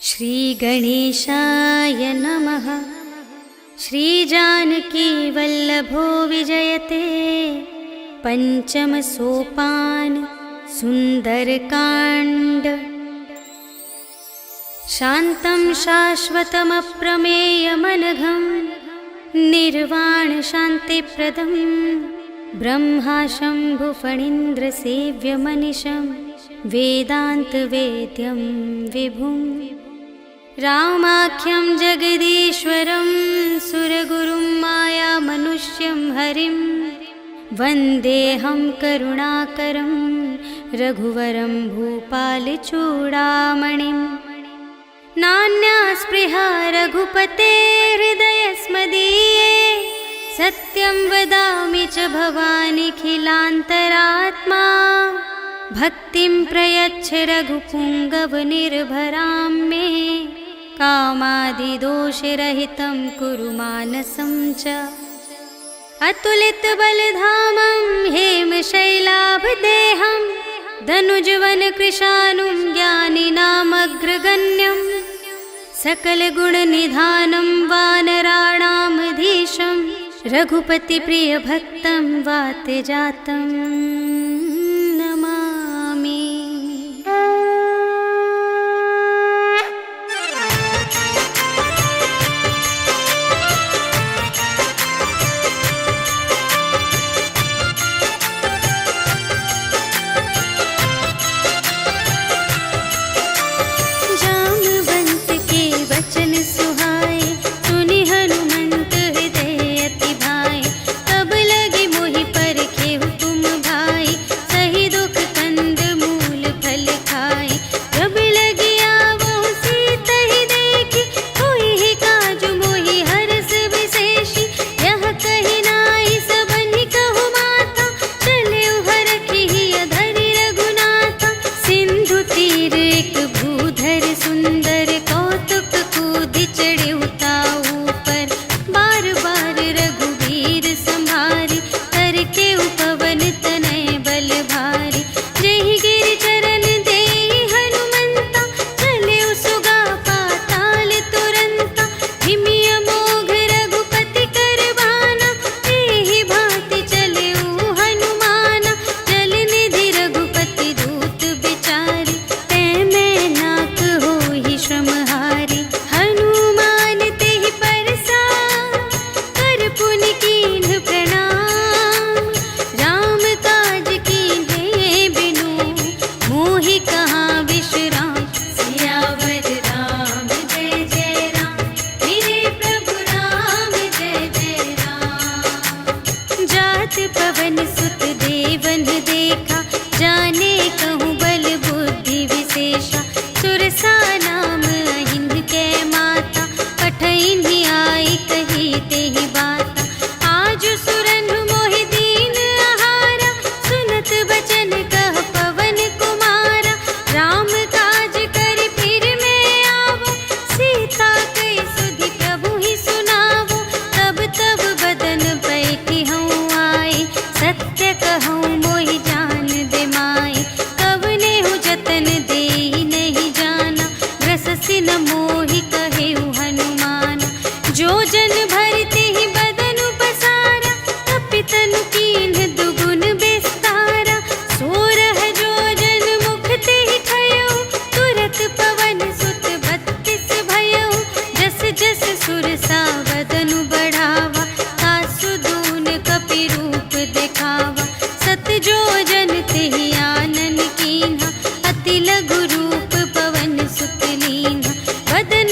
श्रीगणेशाय नमः। श्रीजानकी वल्लभो विजयते पंचम सोपान सुंदरकांड। शान्तं शाश्वतमप्रमेयमनघं निर्वाण शान्तिप्रदं ब्रह्मा शम्भुफणीन्द्रसेव्यमनिशं वेदान्तवेद्यं विभुं। रामाख्यं जगदीश्वरं सुरगुरुं मायामनुष्यं हरिं वन्देऽहं करुणाकरं रघुवरं भूपालचूडामणिं। नान्या स्पृहा रघुपते हृदयस्मदीये सत्यं वदामि च भवानिखिलान्तरात्मा। भक्तिं प्रयच्छ रघुपुङ्गवनिर्भरां मे कामादिदोषरहितं कुरु मानसं च। अतुलितबलधामं हेमशैलाभदेहं धनुजवनकृशानुं ज्ञानिनामग्रगण्यं सकलगुणनिधानं वानराणामधीशं रघुपतिप्रियभक्तं वातजातं नमामि। अति लघु रूप पवन सुत लीन्हा। वदन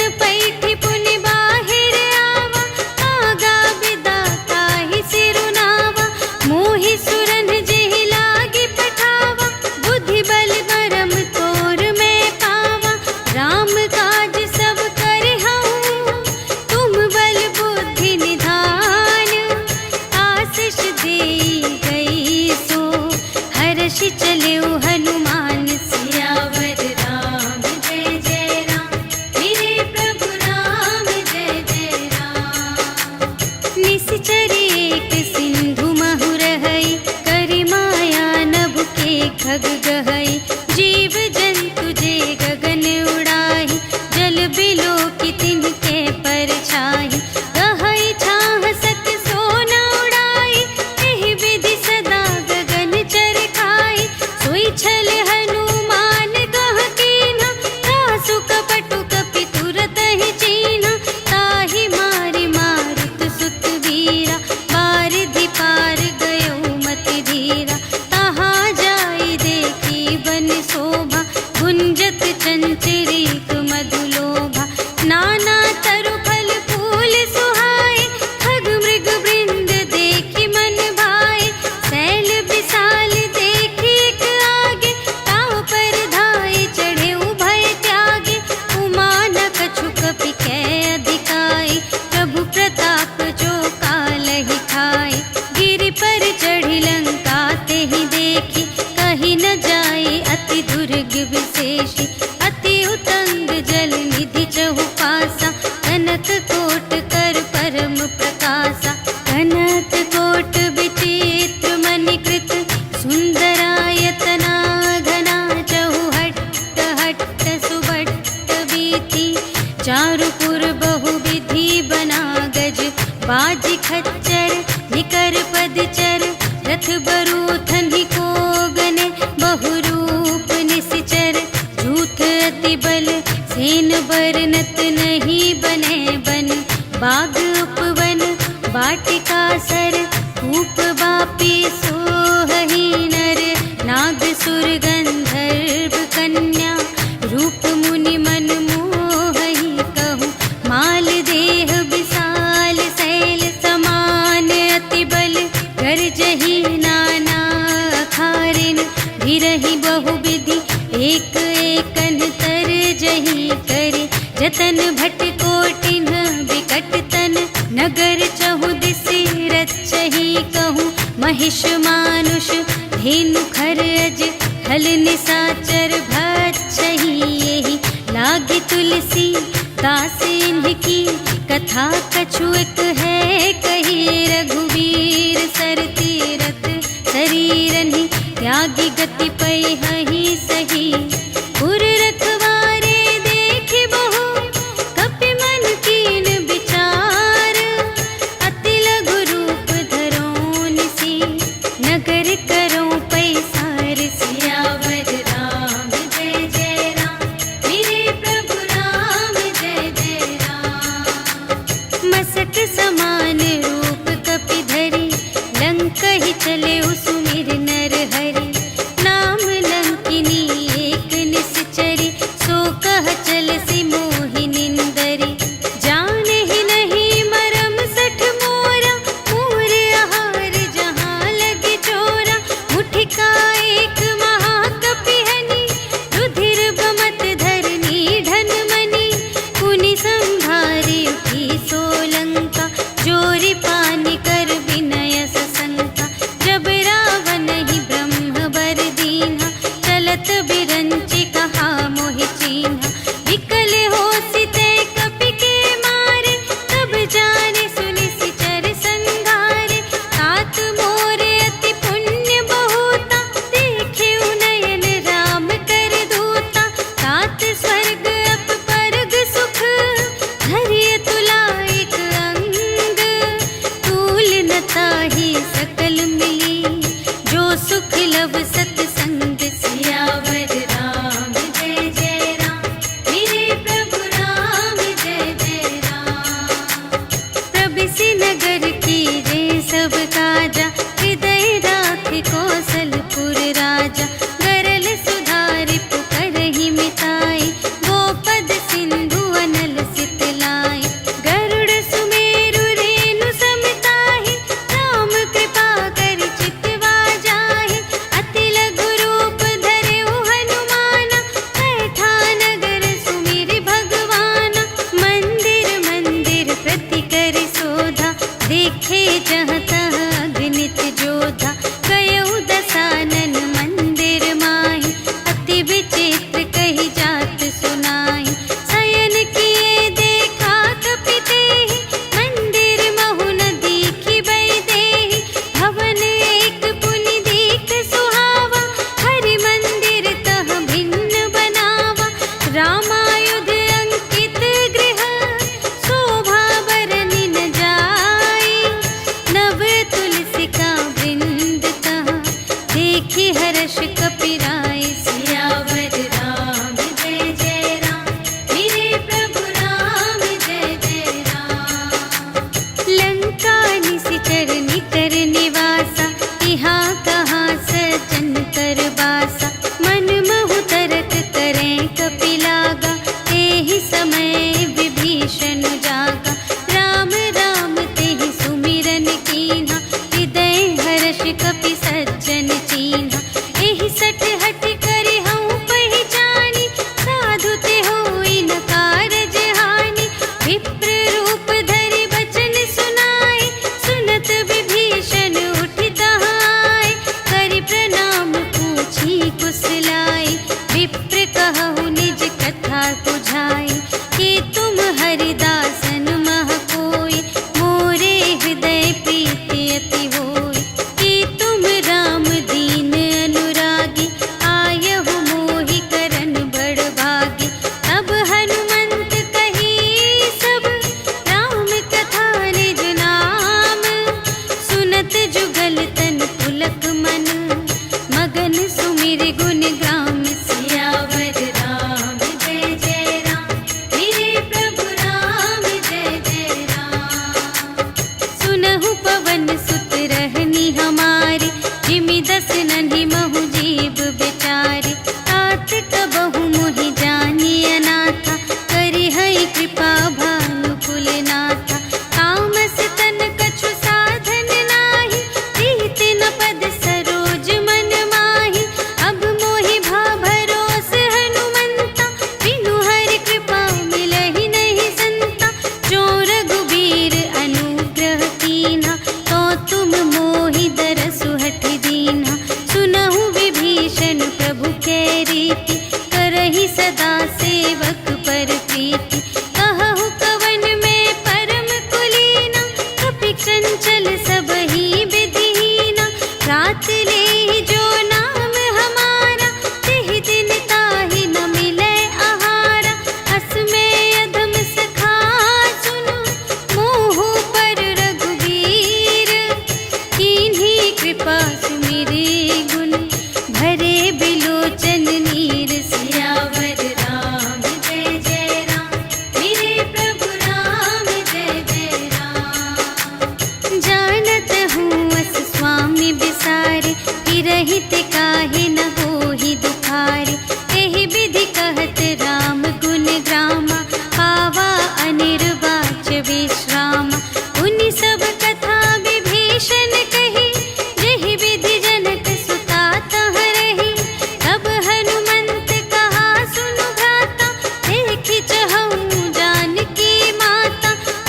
चारुपुर बहुविधि बना गज, बाज खच्चर निकर पदचर, रथ बरूथन ही को गने, बहुरूप निश्चर, झूठ अति बल सेन बरनत नहीं बने बन, बाग उपवन वाटिका सर, कूप बापी सोहहि नर, नाग सुर गंधर्व कन्या, रूप मुनि मन मोहहि कहूँ, माल देह विशाल शैल समान, अति बल गर्जहि नाना अखारिन, भिरहि बहुविधि एक एकन तरजहि करे, जतन भट कोटिन विकट तन, नगर चहु दिसि रचहि कहूँ, महिष मानुष धेनु खर अज, हल निसाचर भक्षहि एहि, लागी तुलसी दास इनकी, कथा कछु एक है कही, रघुवीर सर तीरथ शरीरनि, त्यागी गति पैहि सही, पुर रखवारे देखि बहु, कपि मन कीन विचार, अति लघु रूप धरों निसी, नगर करों पैसार, सियावर राम जय जय राम, मेरे प्रभु राम जय जय राम। मसक समान रूप कपि धरि, लंक ही चले सुमिर नर हरि, नाम लंकिनी एक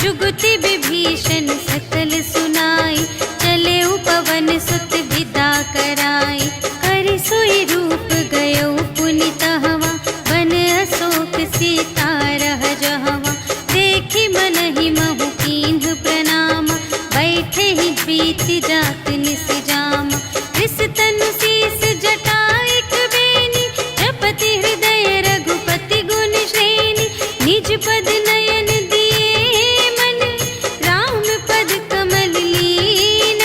जुगति विभीषण सकल सुनाई, चले पवन सुत विदा कराई। कर सोई रूप गयो पुनि तहवा, बन अशोक सीता रह जहवा। देखि मन ही महु कीन्ह प्रणाम, बैठे ही बीति जात निस जाम। रिस तनु शीस जटाइक बेनी, जपति हृदय रघुपति गुण श्रेणी। निज पद नयन दिए मन, राम पद कमल लीन।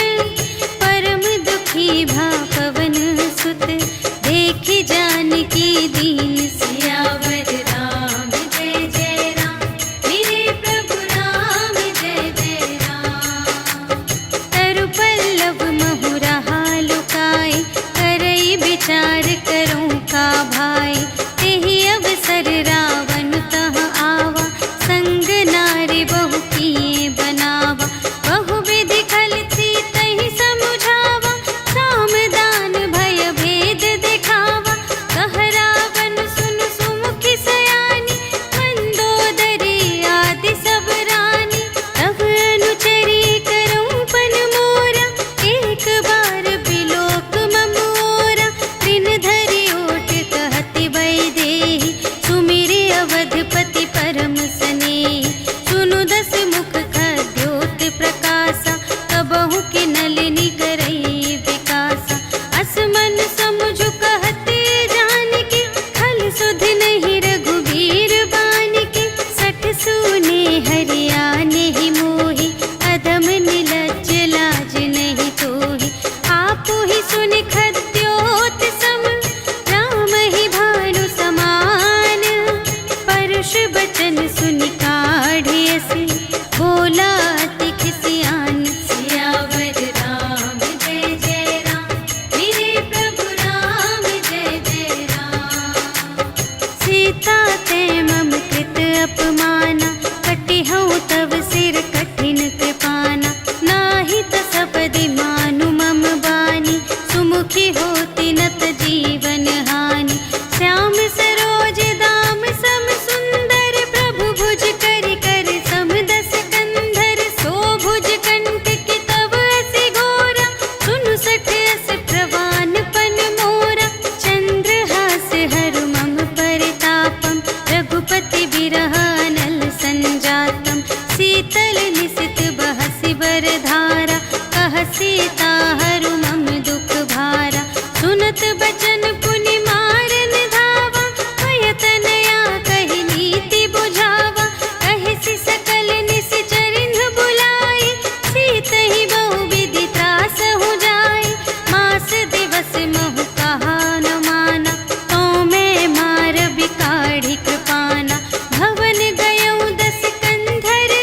परम दुखी भा पवन सुत, देखि जानकी दीन। सियावर राम जय जय राम, मेरे प्रभु राम जय जय राम। तरु पल्लव महु रहा लुकाई, करई विचार करूं का भाई। तेहि अवसर रावण तह आवा, संग नारी बहु किए बनावा। बहु विधि खल सीतहि समुझावा, साम दान भय भेद दिखावा। कह रावण सुन सुमुखि सयानी, मंदोदरी आदि सब रानी। तब अनुचरी करऊं पन मोरा, एक बार बिलोक मम ओरा। दिन धरि ओट कहति वैदेही, सुमिरि अवधपति परम स्नेही। सुनु दस मुख खद्योत प्रकाशा, कबहु के नलिनी करई विकासा। असमन समुझ कहते जानकी, खल सुध नहीं रघुबीर बानिकी। सठ सूने हरियाने ही मोही, अधम निलज्ज लाज नहीं तोही। आपो ही सुनि खद्योत सम, राम ही भानु समान। परुष बचन सुनि काढ़ियसि, बोला अति खिसियान। सियावर राम जय जय राम, मेरे प्रभु राम जय जय राम। सीता ते मम कृत अपमाना, कटिहउँ तव सिर कठिन कृपाना। नाही त सपदि मानु मम बानी, सुमुखी होती नत जीवन हानि। श्याम सरोज दाम सम सुंदर, प्रभु भुज कर कर सम दस कंधर। सो भुज कंठ की तब असी घोरा, सुनु सठ अस प्रवान पन मोरा। चंद्रहास हरु मम परितापम, रघुपति बिरह अनल संजातम। शीतल निसित बहसि बरधारा, कह सीता हरु मम दुख भारा। सुनत बचन पुनि मारन धावा, भय तनया कहि नीति बुझावा। कहिसि सकल निशिचरिन्ह बुलाई, सीतहि बहु विधि त्रासहु जाई। मास दिवस महु कहा न माना, तो मैं मारबि काढ़ि कृपाना। भवन गयऊँ दस कंधर,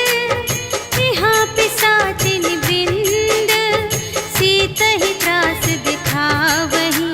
यहाँ पिशाचिन वृंद। सीतहि त्रास दिखावही,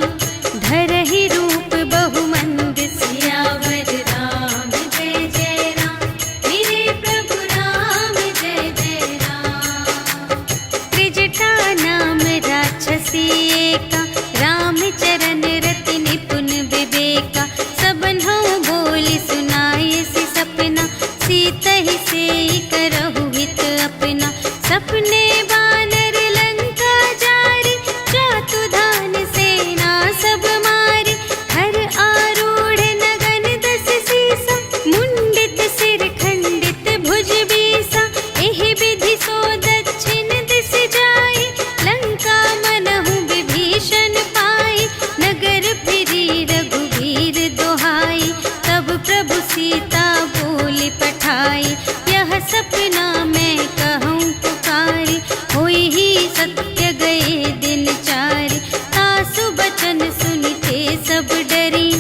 धरहि रूप बहुमंद। सियावर राम जय जय राम, मेरे प्रभु राम जय जय राम। त्रिजटा नाम राक्षसी एका, राम चरण रति निपुण विवेका। सबन्हु बोली सुनायसि सपना, सीतहि सेई करहु हित अपना। सपने बानर लंका जारी, जातु धान सेना सब मारी। हर आरूढ़ नगन दस सीसा, मुंडित सिर खंडित भुज बीसा। एहि विधि सो दक्षिण दिस जाई, लंका मनहु विभीषण पाई। नगर फिरी रघुवीर दोहाई, तब प्रभु सीता बोली पठाई। यह सपना मैं कहूँ पुकारी, होई ही सत्य गए दिन चारि। तासु बचन सुनिते सब डरी,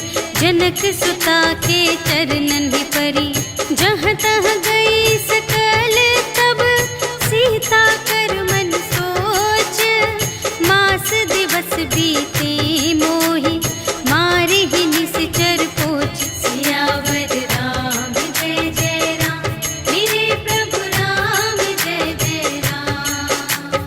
जनक सुता के चरणन ही परी। जहाँ तहाँ गई सकल तब, सीता कर मन सोच। मास दिवस बीते मोहि, मारि ही निशिचर पोच। सियावर राम जय जय राम, मेरे प्रभु राम जय जय राम।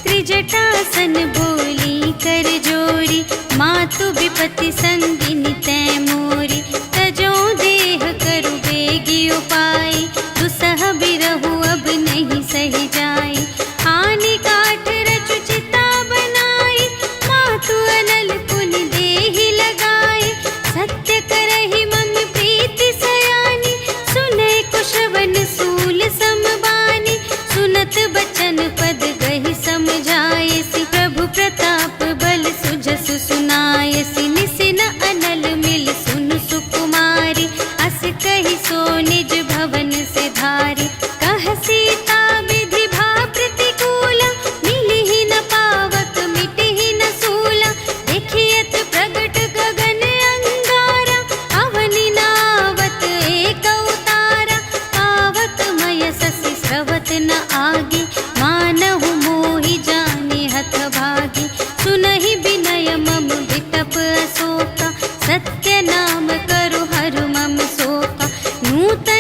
त्रिजटासन बोली कर जोरी, मातु विपति संगिनी तै मोरी। तजो देह करु बेगी उपाय, दुसह बिरहु अब नहीं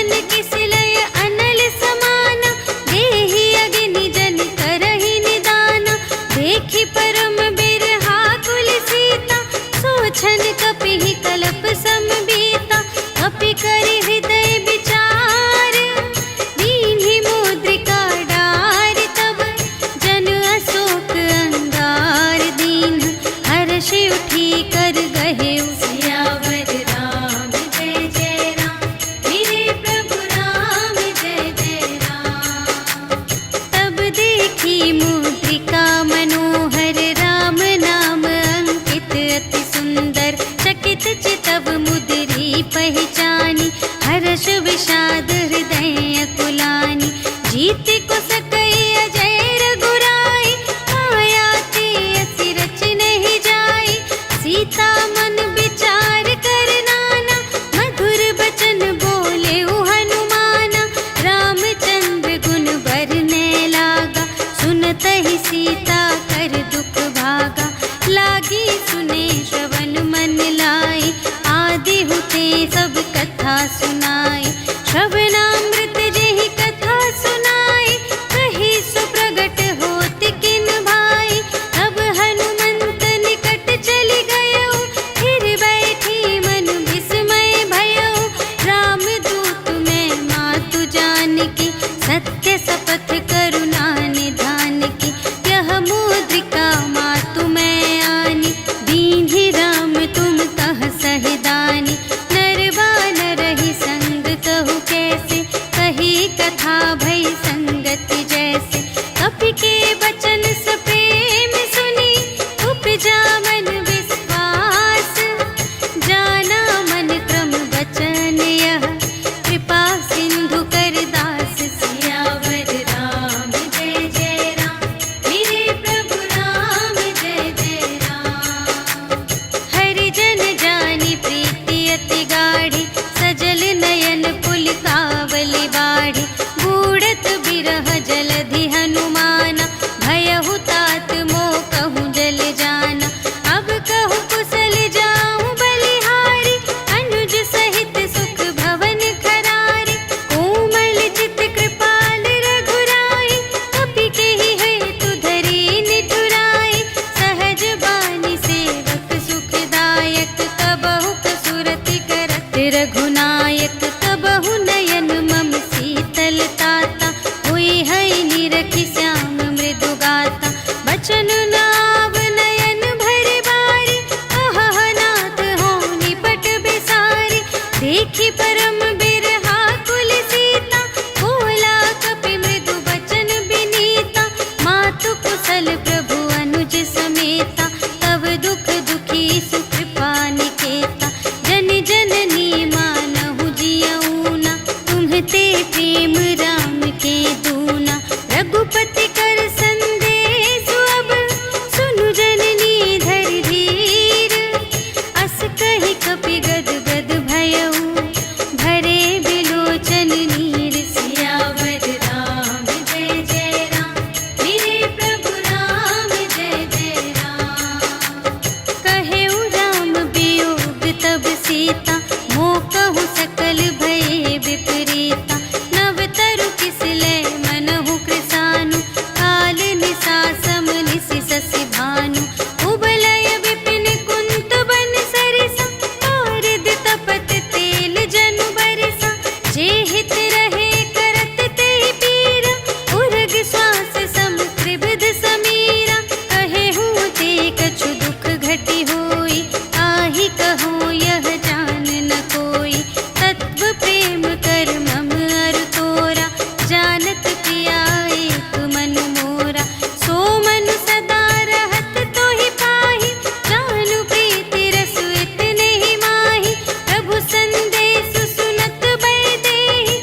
मन किसलय अनल समाना, देहि अग्नि जन करहि निदाना। देखि परम बिरहा कुल सीता, सोचन कपिहि कलप समबीता। कपि करि हृदय विचार, दीन्हि मुद्रिका डार। तब जन अशोक अंगार दीन, हर्षि उठी कर गहेउ सियावर राम जय जय राम। मेरे प्रभु राम जय जय राम। तब देखी मुद्रिका मनोहर, राम नाम अंकित अति सुंदर। चकित चितव मुद्री पहचानी, हर्ष विषाद हृदय अकुलानी। जीति को सकई अजय रघुराई, माया ते असि रच नहीं जाई। सीता मन विचार कर नाना, मधुर बचन बोले हनुमाना। रामचंद्र गुण बरने लागा, सुनतहि सीता कर दुख भागा। लागी सुने श्रवण मन लाई, आदि हुते सब कथा सुनाई। श्रवणामृत जेहि कथा सुनाई, कही सो प्रगट होत किन भाई। तब हनुमंत निकट चली गयो, फिर बैठी मन विस्मय भयो। रामदूत मैं मातु जानकी, सत्य शपथ करुणा निधान की। यह मुद्रिका मातु मैं आनी, दीन्हि राम तुम कह सहिदानी। नर बानर ही संग कहु कैसे, कही कथा भई संगति जैसे। कपि के बचन सप्रेम सुनी, उपजा मन विश्वास। जाना मन क्रम बचन यह, कृपा सिंधु कर दास। सियावर राम जय जय राम। मेरे प्रभु राम जय जय राम। हरिजन जानी प्रीति अति गाढ़ी, सजल नयन पुलिकावली बाढ़ी। बूढ़त बिरह जलधि हनुमाना, भयहु तात मोह कहूँ जल जाना। अब कहूँ कुशल जाऊँ बलिहारी, अनुज सहित सुख भवन खरारी। कोमल चित कृपाल रघुराई, कपि केहि हेतु धरी निठुराई। सहज बानी सेवक सुखदायक, कबहु कसुरति करत रघुनायक। कबहु नयन मम शीतल ताता, हुई है निरखि श्याम मृदु गाता। बचन नाव नयन भर बारी, अहह नाथ हो निपट बिसारी। देखी परम बिरहा कुल सीता, बोला कपि मृदु बचन बिनीता। मातु कुशल प्रभु अनुज समेता, तब दुख दुखी सुकृपा निकेता। जन जननी मानहु जियऊना, तुम्हते प्रेम राम के दूना। रघुपति कर संदेश अब, सुनु जननी धर धीर। अस कहि कपि गद गद भयऊ, भरे बिलोचन नीर। सियावर राम जय जय राम। मेरे प्रभु राम जय जय राम। कहेउ राम वियोग तब सीता, मोह कहु सकल भये विपरीता। नव तरु किसलय मनहु कृसानु, काल निसा सम निसि शशि भानु। उबलय विपिन कुंत बन सरिसा, पारिद तपत तेल जनु बरसा। जे हित रहे करत तेहि पीरा, उर्ग श्वास सम त्रिविध समीरा। कहेहु ते कछु दुख घटी होई, आहि कहूँ यह जान न कोई। तत्व प्रेम कर मम अरु तोरा, जानत पिया एक मन मोरा। सो मन सदा रहत तोहि पाहि, जानु प्रीति रसु इतने ही माहि। प्रभु संदेश सुनत बै देहि,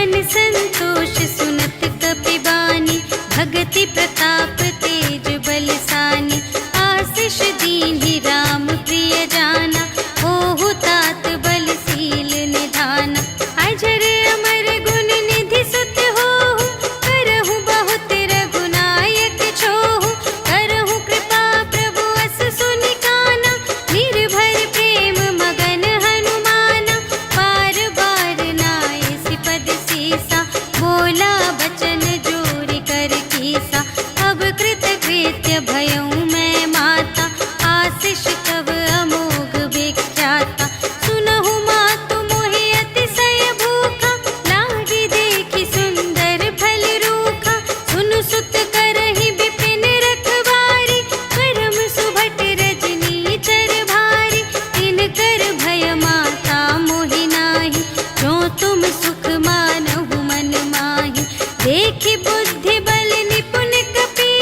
मन संतोष सुनत कपिबानी, भगति प्रताप तेज बलसानी। आशीष दीन्हि राम प्रिय जाना, होहु तात बलशील निधाना। अजर अमर गुण निधि सुत होहु, करहु बहुत रघुनायक छोहु। करहु कृपा प्रभु अस सुनि काना, निर्भर प्रेम मगन हनुमाना। बार बार नाय सिपद सीसा, बोला बचन जोरि कर कीसा। अब कृत कृत्य भयउ मैं माता, आशीष तब अमोघ विख्याता। सुनहु मातु मोहि अतिशय भूखा, लागी देखि सुंदर फल रूखा। सुनु सुत करहि विपिन रखवारी, परम सुभट रजनी चर भारी। तिनकर भय माता मोहि नाही, जो तुम सुख मानहु मन माही। देखि बुद्धि बल निपुण कपि,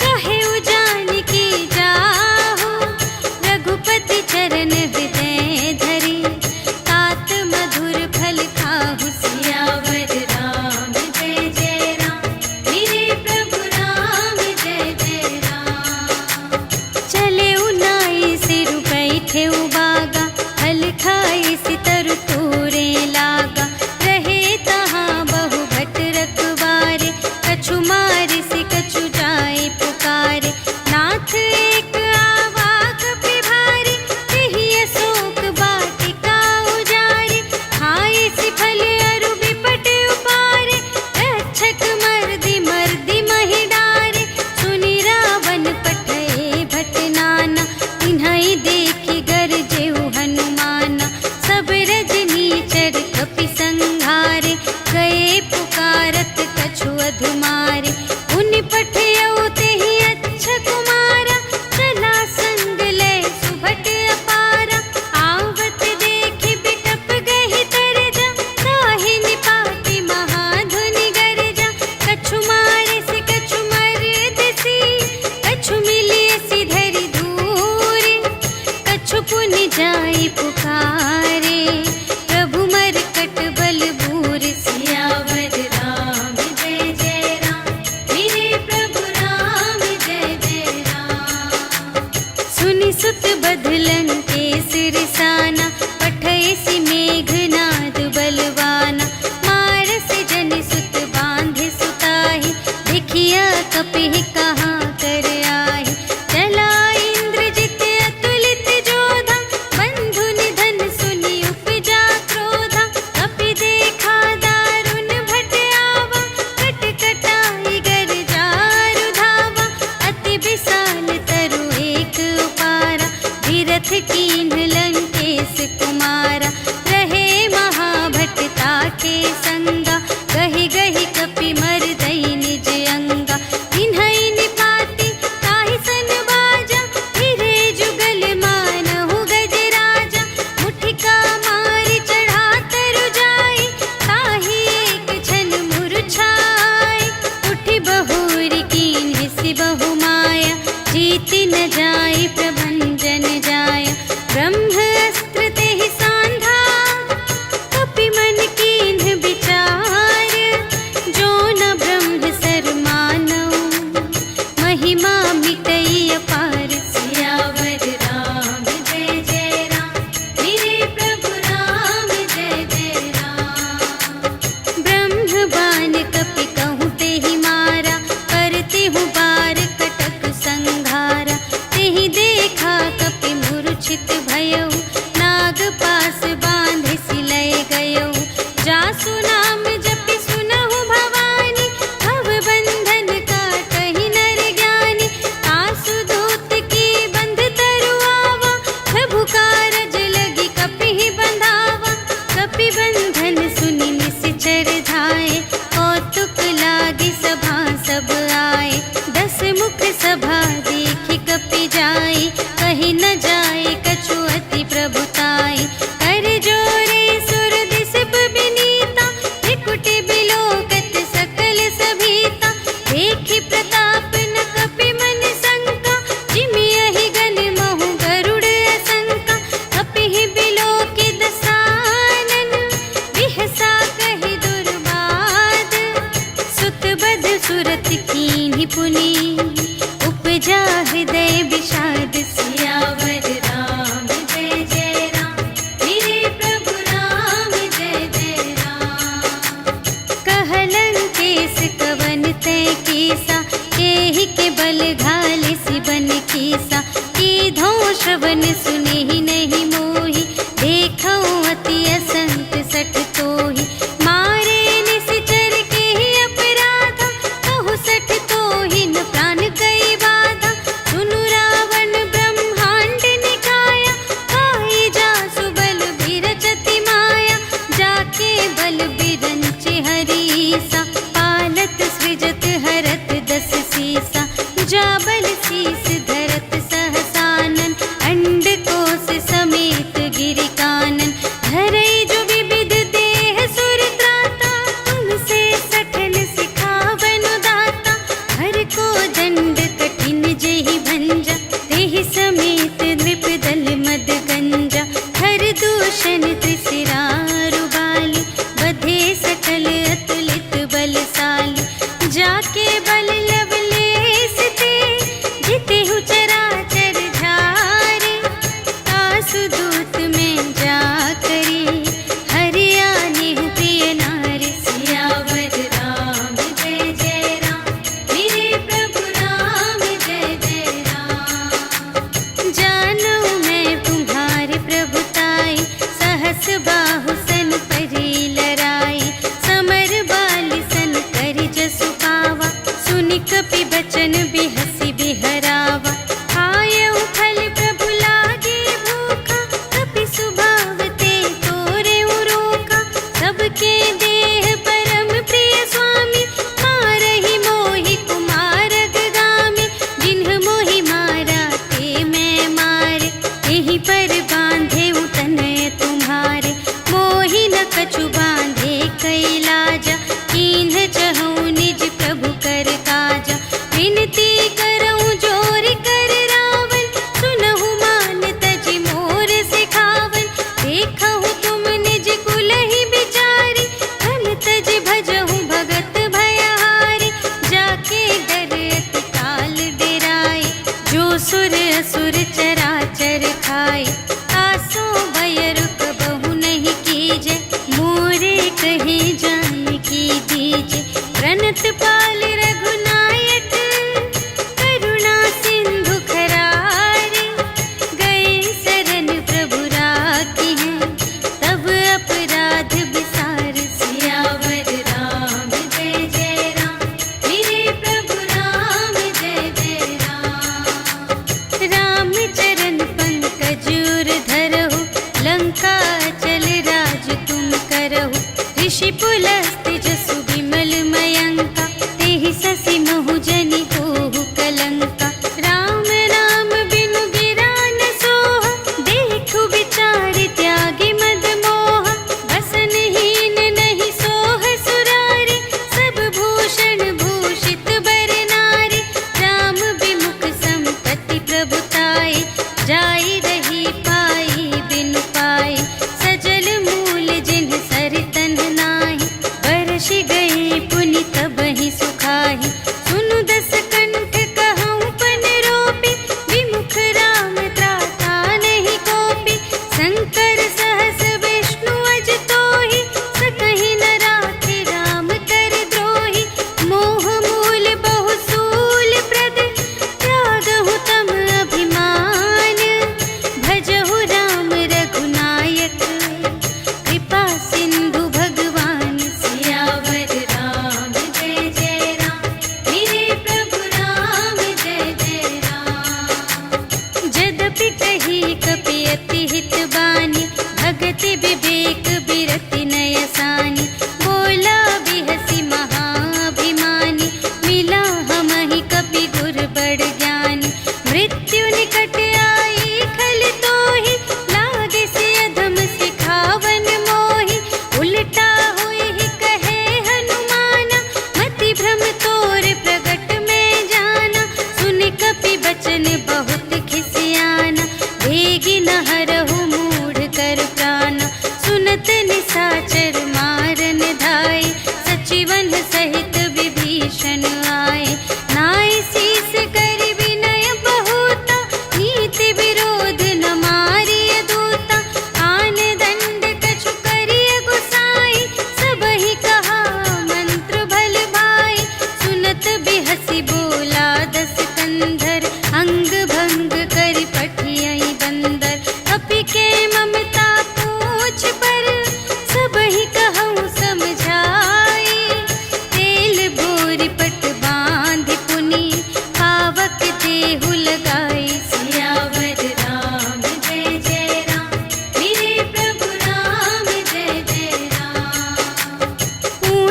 कहे जानकी जाहु। रघुपति चरण हृदय धरि, तात मधुर फल खाहु। सियावर राम जय जय राम, मेरे प्रभु राम जय जय राम। चले उनाई सिरु बैठे उबागा, फल खाई सितरु तोरे लागा। रहे तहाँ बहु भट रखवारे, कछु मारिसि कछु जाए पुकारे। नाथ एक आवा कपि भारी, तेहि अशोक वाटिका उजारी। खाए सि फल अरु बिपट उपारे, रक्षक मर्दि मर्दि महि डारे। सुनि रावण पठए भट नाना, तिन्हइ देखि गरजेउ हनुमाना। सब रजनी चर कपि संघारे, गए पुकारत कछु अधुमारे। उनि पठयउ तेहि अच्छा कुमारा, चला संग लय सुभट अपारा। आवत देखि बिटप गहि तरजा, ताहि निपाति महाधुनि गरजा। कछु मारिसि कछु मरदिसि, कछु मिलियसि धरि धूरे। कछु पुनि जाई पुकारे, प्रभु मरकट बल बूर। सियावर राम जय जय सुरत कीन्ही पुनि उपजा हृदय विषाद सियावर राम जय जय राम मेरे प्रभु राम जय जय राम। कहलन केस कवन तय केसा एहि के बल घाले सिबन केसा कीधो श्रवण सुने ही नहीं मोहि देखो अति असंत सठ तोहि मारे निश्चर के ही अपराधा कहु सठ तोहि न प्राण गई बाधा सुनु रावण ब्रह्मांड निकाया काई जासु बल बिरचति माया जाके बल बिरंचे हरीसा पालत सृजत हरत दस सीसा जा बल शीस धरत सहसानन अंड कोश समेत गिरि कानन धरई जो विविध देह सुर त्राता तुमसे सठन सिखावन दाता हर को दंड कठिन जेहि भंजा तेहि समेत नृप दल मद गंजा हर दूषण त्रिशिरारु बाली बधे सकल अतुलित बलशाली जाके बल लवलेस ते जितेहु चराचर झारे आसु दूत में जा करी हरियाणि प्रिय नारी सियावर राम जय जय राम मेरे प्रभु राम जय जय राम। जानो मैं तुम्हारे प्रभुताई सहस बाहु सन परी लराई समर बाली सन करि जसु पावा सुनि कपि बचन बिहसी बिहरावा आयउ फल प्रभु लागे भूखा कपि सुभाव ते तोरे रोका सबके देह परम प्रिय स्वामी मारहि मोहि कुमार गामी जिन्ह मोहि मारा ते मैं मारे यही पर बांधे तनय तुम्हारे मोहि न कछु बांधे कैलाजा कीन्ह चहु निज प्रभु कर काजा विनती करऊं जोर कर रावण सुनहु मान तजि मोर सिखावन देखहु तुम निज कुलहि बिचारी धन तजि भजहु भगत भयहारी जाके डर अति काल डेराए जो सुर असुर चराचर खाए आसो भय रुक बहु नहीं कीजे मोरे कहे जान की दीजे प्रणत पाल रघुनायक करुणा सिंधु खरारे गए शरण प्रभु राखी हैं तब अपराध विसार सियावर राम जय जय राम मेरे प्रभु राम जय जय राम। राम चरण पंकज उर धरहु लंका चल राज तुम करहु ऋषि पुलस्त्य जसु विमल मयंका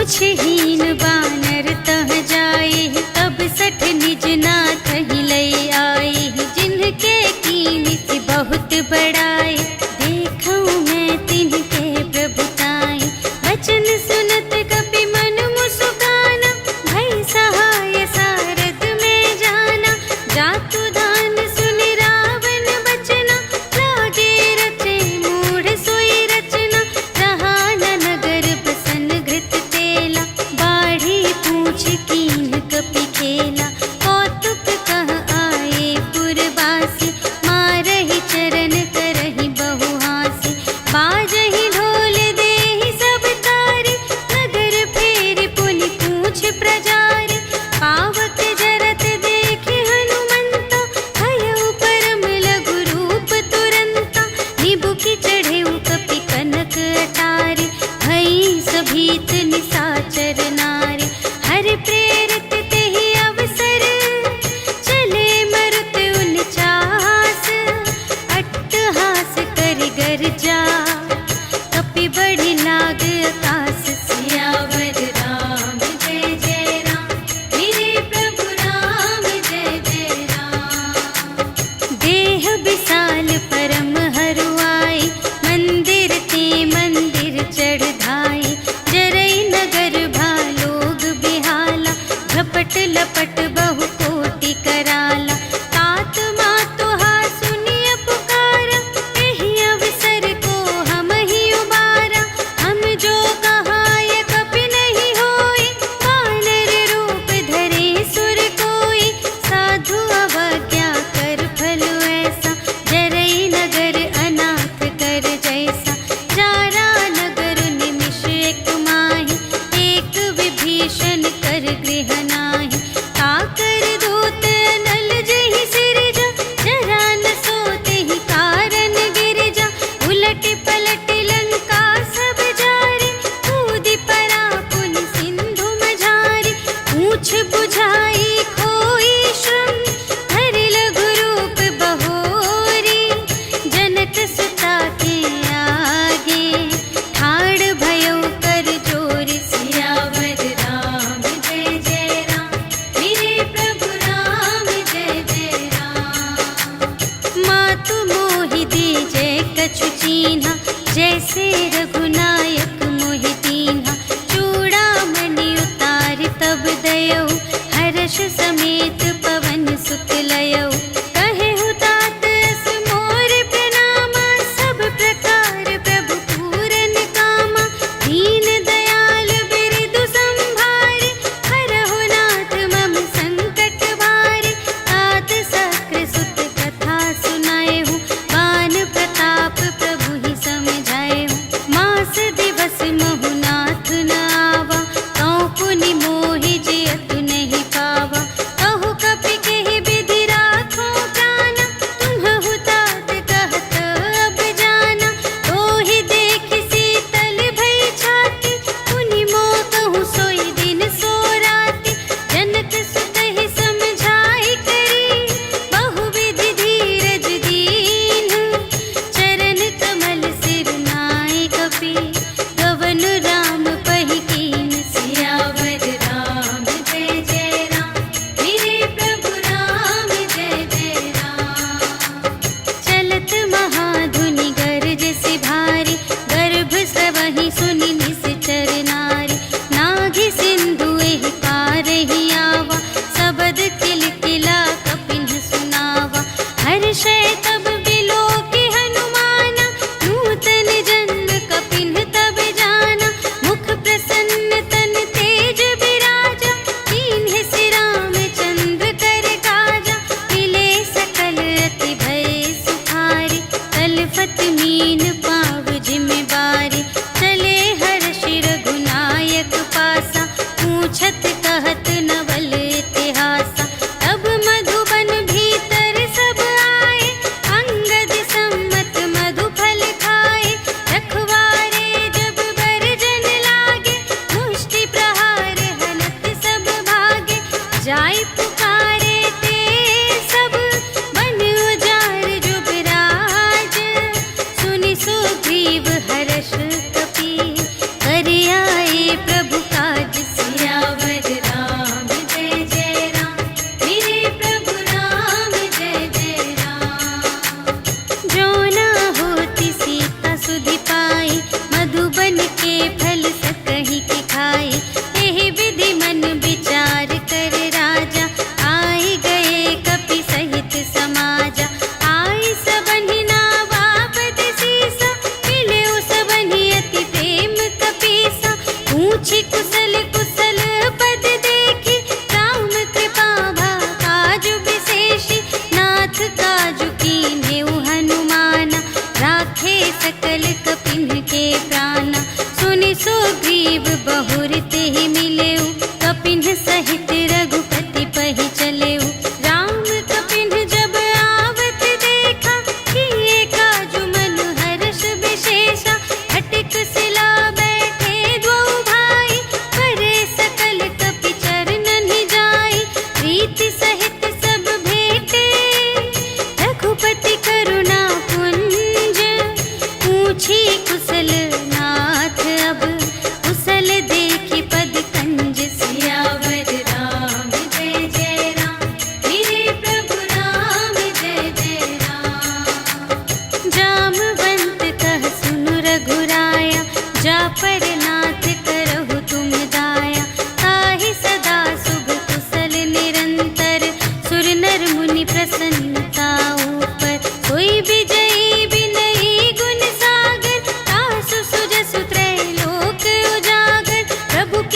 पूछहीन बानर तह जाए, तब सठ निज नाथ ही लई आए। जिनके कीन से बहुत बड़ाए, देखूं मैं तिनके प्रभुताई। वचन सुनत कपि मन मुस्काना, भई सहाय सारद में जाना। जातु दान सुनि रावण बचना, लागे रचे मूढ़ सोई रचना। रहा न नगर बसन घृत तेला, बाढ़ी पूछ कीन कपि खेला। कौतुक कह आए पुरवासी, मारहि चरण करहि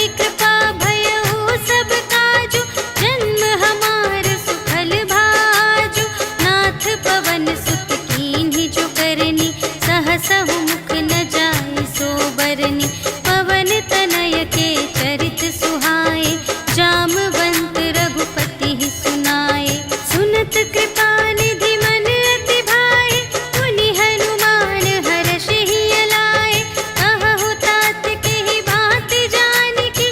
बड़ी कृपा भयउ सब काजु, जन्म हमार सुफल भाजु। नाथ पवन सुत कीन्ही जो करनी, सहसहु मुख न जाय सो बरनी। पवन तनय के चरित सुहाए, जामवंत रघुपति सुनाए। सुनत कृपा निधि मन अति भाए, मुनि हनुमान हर्षि लाए। कहहु तात के ही भांति जानकी,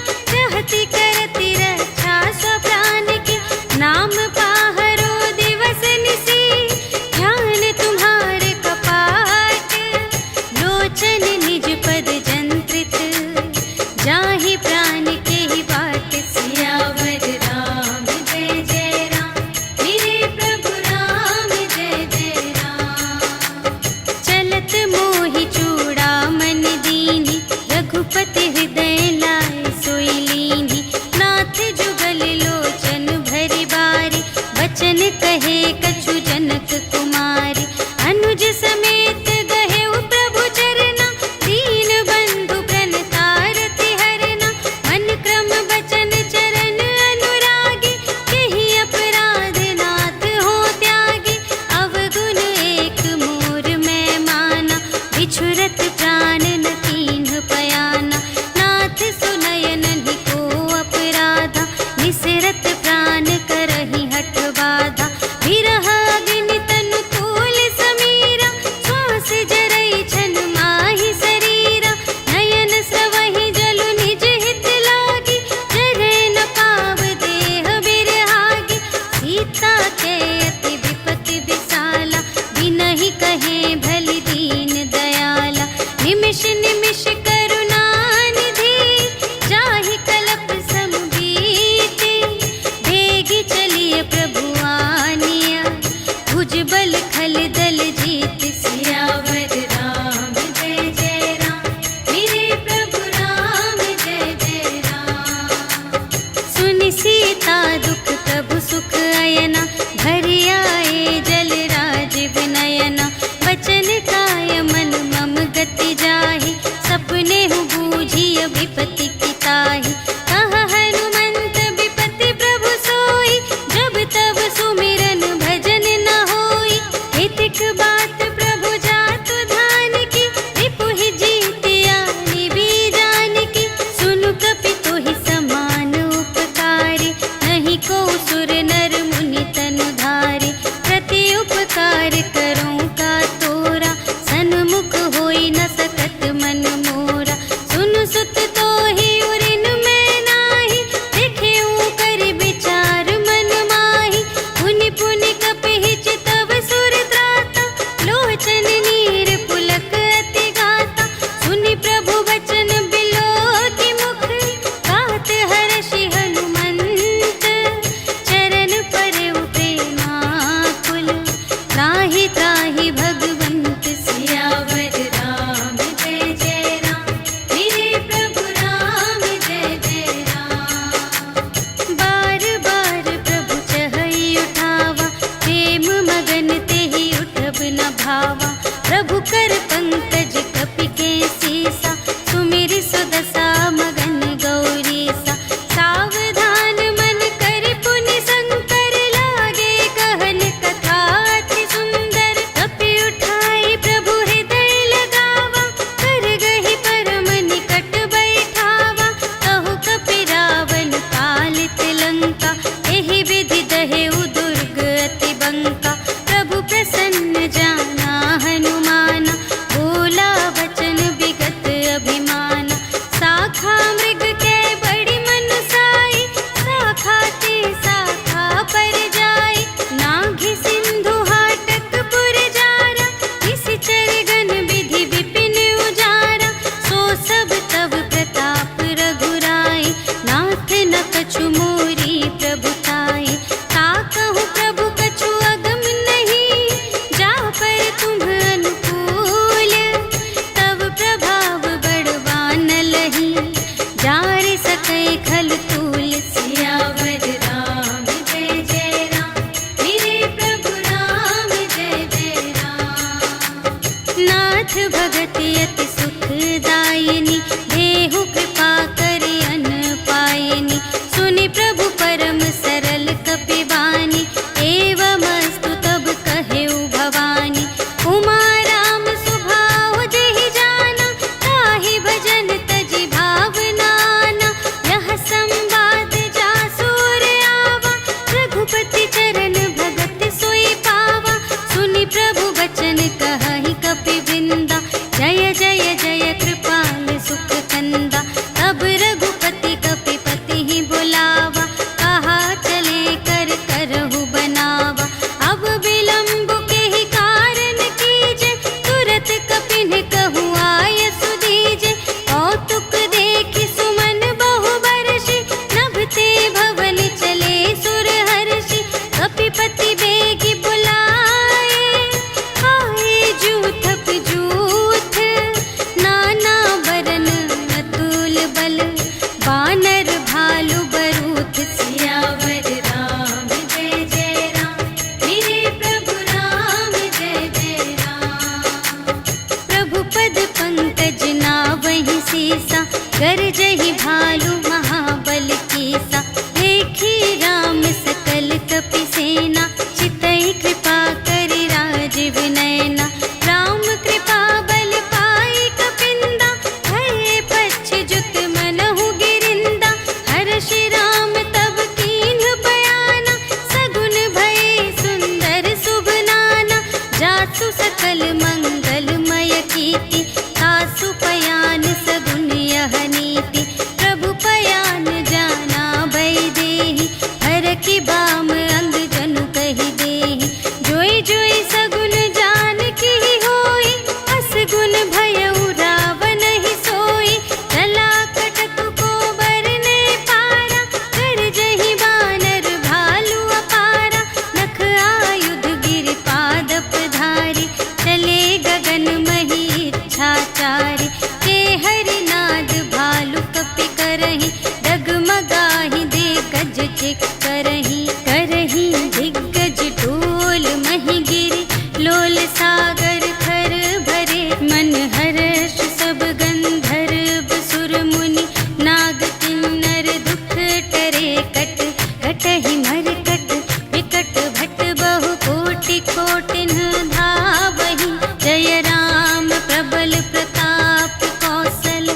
कार्तिक करही करही दिग्गज डोल मही गिरी लोल सागर खर भरे मन हर्ष सब गंधर्व सुर मुनि नाग किन्नर दुख टरे कट कटहि मरकट विकट भट बहु कोटि कोटिन धावहि जय राम प्रबल प्रताप कौशल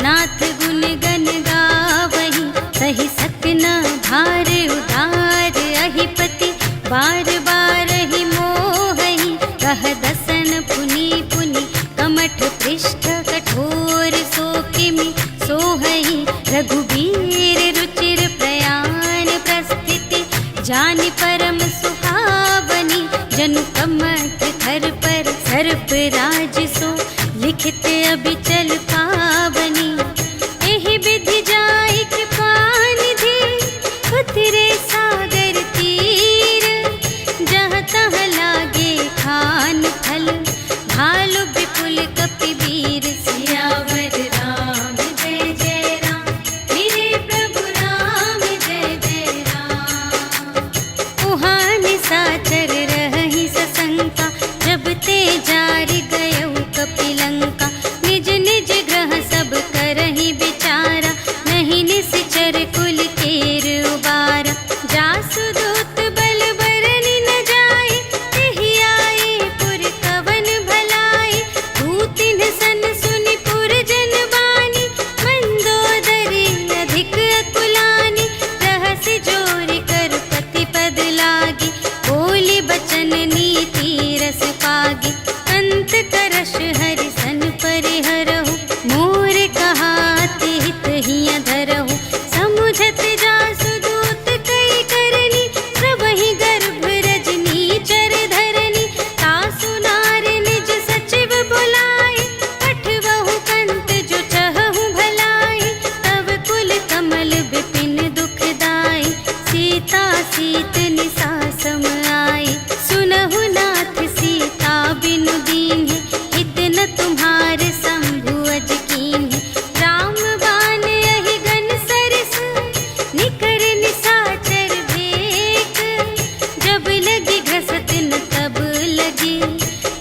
नाथ गुण गण गावहि सही सकना भार उदार अहिपति बार बार ही मोहहि कह दसन पुनि पुनि कमठ पृष्ठ कठोर सो किमि सोहहि रघुबीर रुचिर प्रयाण प्रस्थिति जानि परम सुहावनी जनु कमठ धर पर सर्प राज सो लिखित अबिचल पावनी एहि विधि जाय कृपा निधि उतरे सागर तीर जहाँ तहाँ लागे खान फल भालु विपुल कपि वीर सियावर राम जय जय राम मेरे प्रभु राम जय जय राम उहाँ निशाचर रहहि सशंका जब ते जारि गयउ कपिलंका निज निज ग्रह सब करहि विचारा नहीं निश्चर कुल केर उबारा जासु दूत बल बरनि न जाय तेहि आए पुर कवन भलाई दूतिन सन सुनि पुर जन बानी मंदोदरी अधिक अकुलानी रहसि जोरि कर पति पद लागी बोली बचन नीति रस पागी अंत करश हरि सन परिहरहु मोर कहाति हित हिय धरहु समुझत जासु दूत कई करनी प्रभहि गर्भ रजनी चर धरनी तासु नार निज सचिव बुलाए पठवहु कंत जो चहहु भलाई तब कुल कमल विपिन दुखदाई सीता सीत निसा सम आई सुनहु नाथ सीता बिनु दीन्हि हित न तुम्हारे शंभु अज कीन्हि राम बाण यहि गन सरस निकर निशाचर भेक जब लगी घसत न तब लगी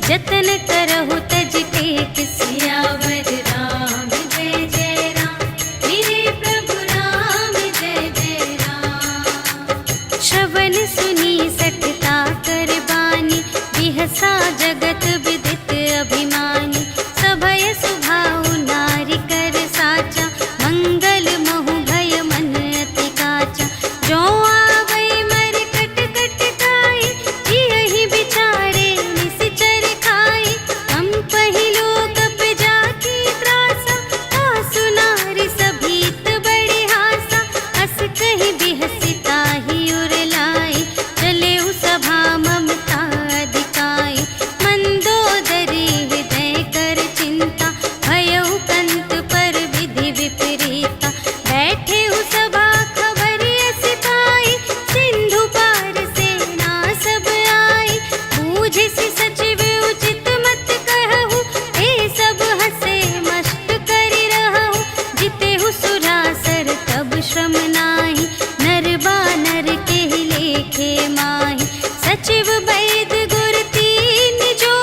जतन करहु तज टेक सियावर राम जय जय राम मेरे प्रभु राम जय जय राम श्रवण सुनी सठता कर बानी बिहसा जगत विदित अभिमानी सभय सुभाउ नारी कर साचा मंगल महु भय मन अति काचा जो आवै मर कट कट खाई जियहि विचारे निश्चर खाई हम पहिलो कप जाकी त्रासा तासु नारी सभीत बड़ी हासा अस कहि बिहसी ताहि उर लाई चले उ सभा ममता अधिकाई मंदोदरी हृदय कर चिंता भयउ कंत पर विधि विपरीता बैठे उ सभा खबर अस पाई सिंधु पार सेना सब आई बूझिसि सचिव उचित मत कहु ए सब हसे मस्त करि रहु जितेहु सुरासर तब श्रम नाही नर बानर केहि लेखे माहि सचिव वैद गुर तीन जो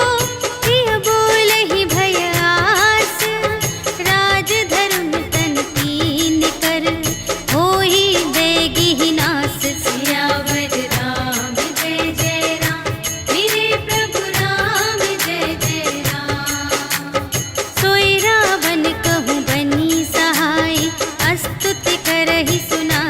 प्रिय बोलहि भय आस राज धर्म तन तीन कर होहि देगी ही नास सियावर राम जय जय राम मेरे प्रभु राम जय जय राम सोई रावण कहूँ बनी सहाय अस्तुति करहि सुना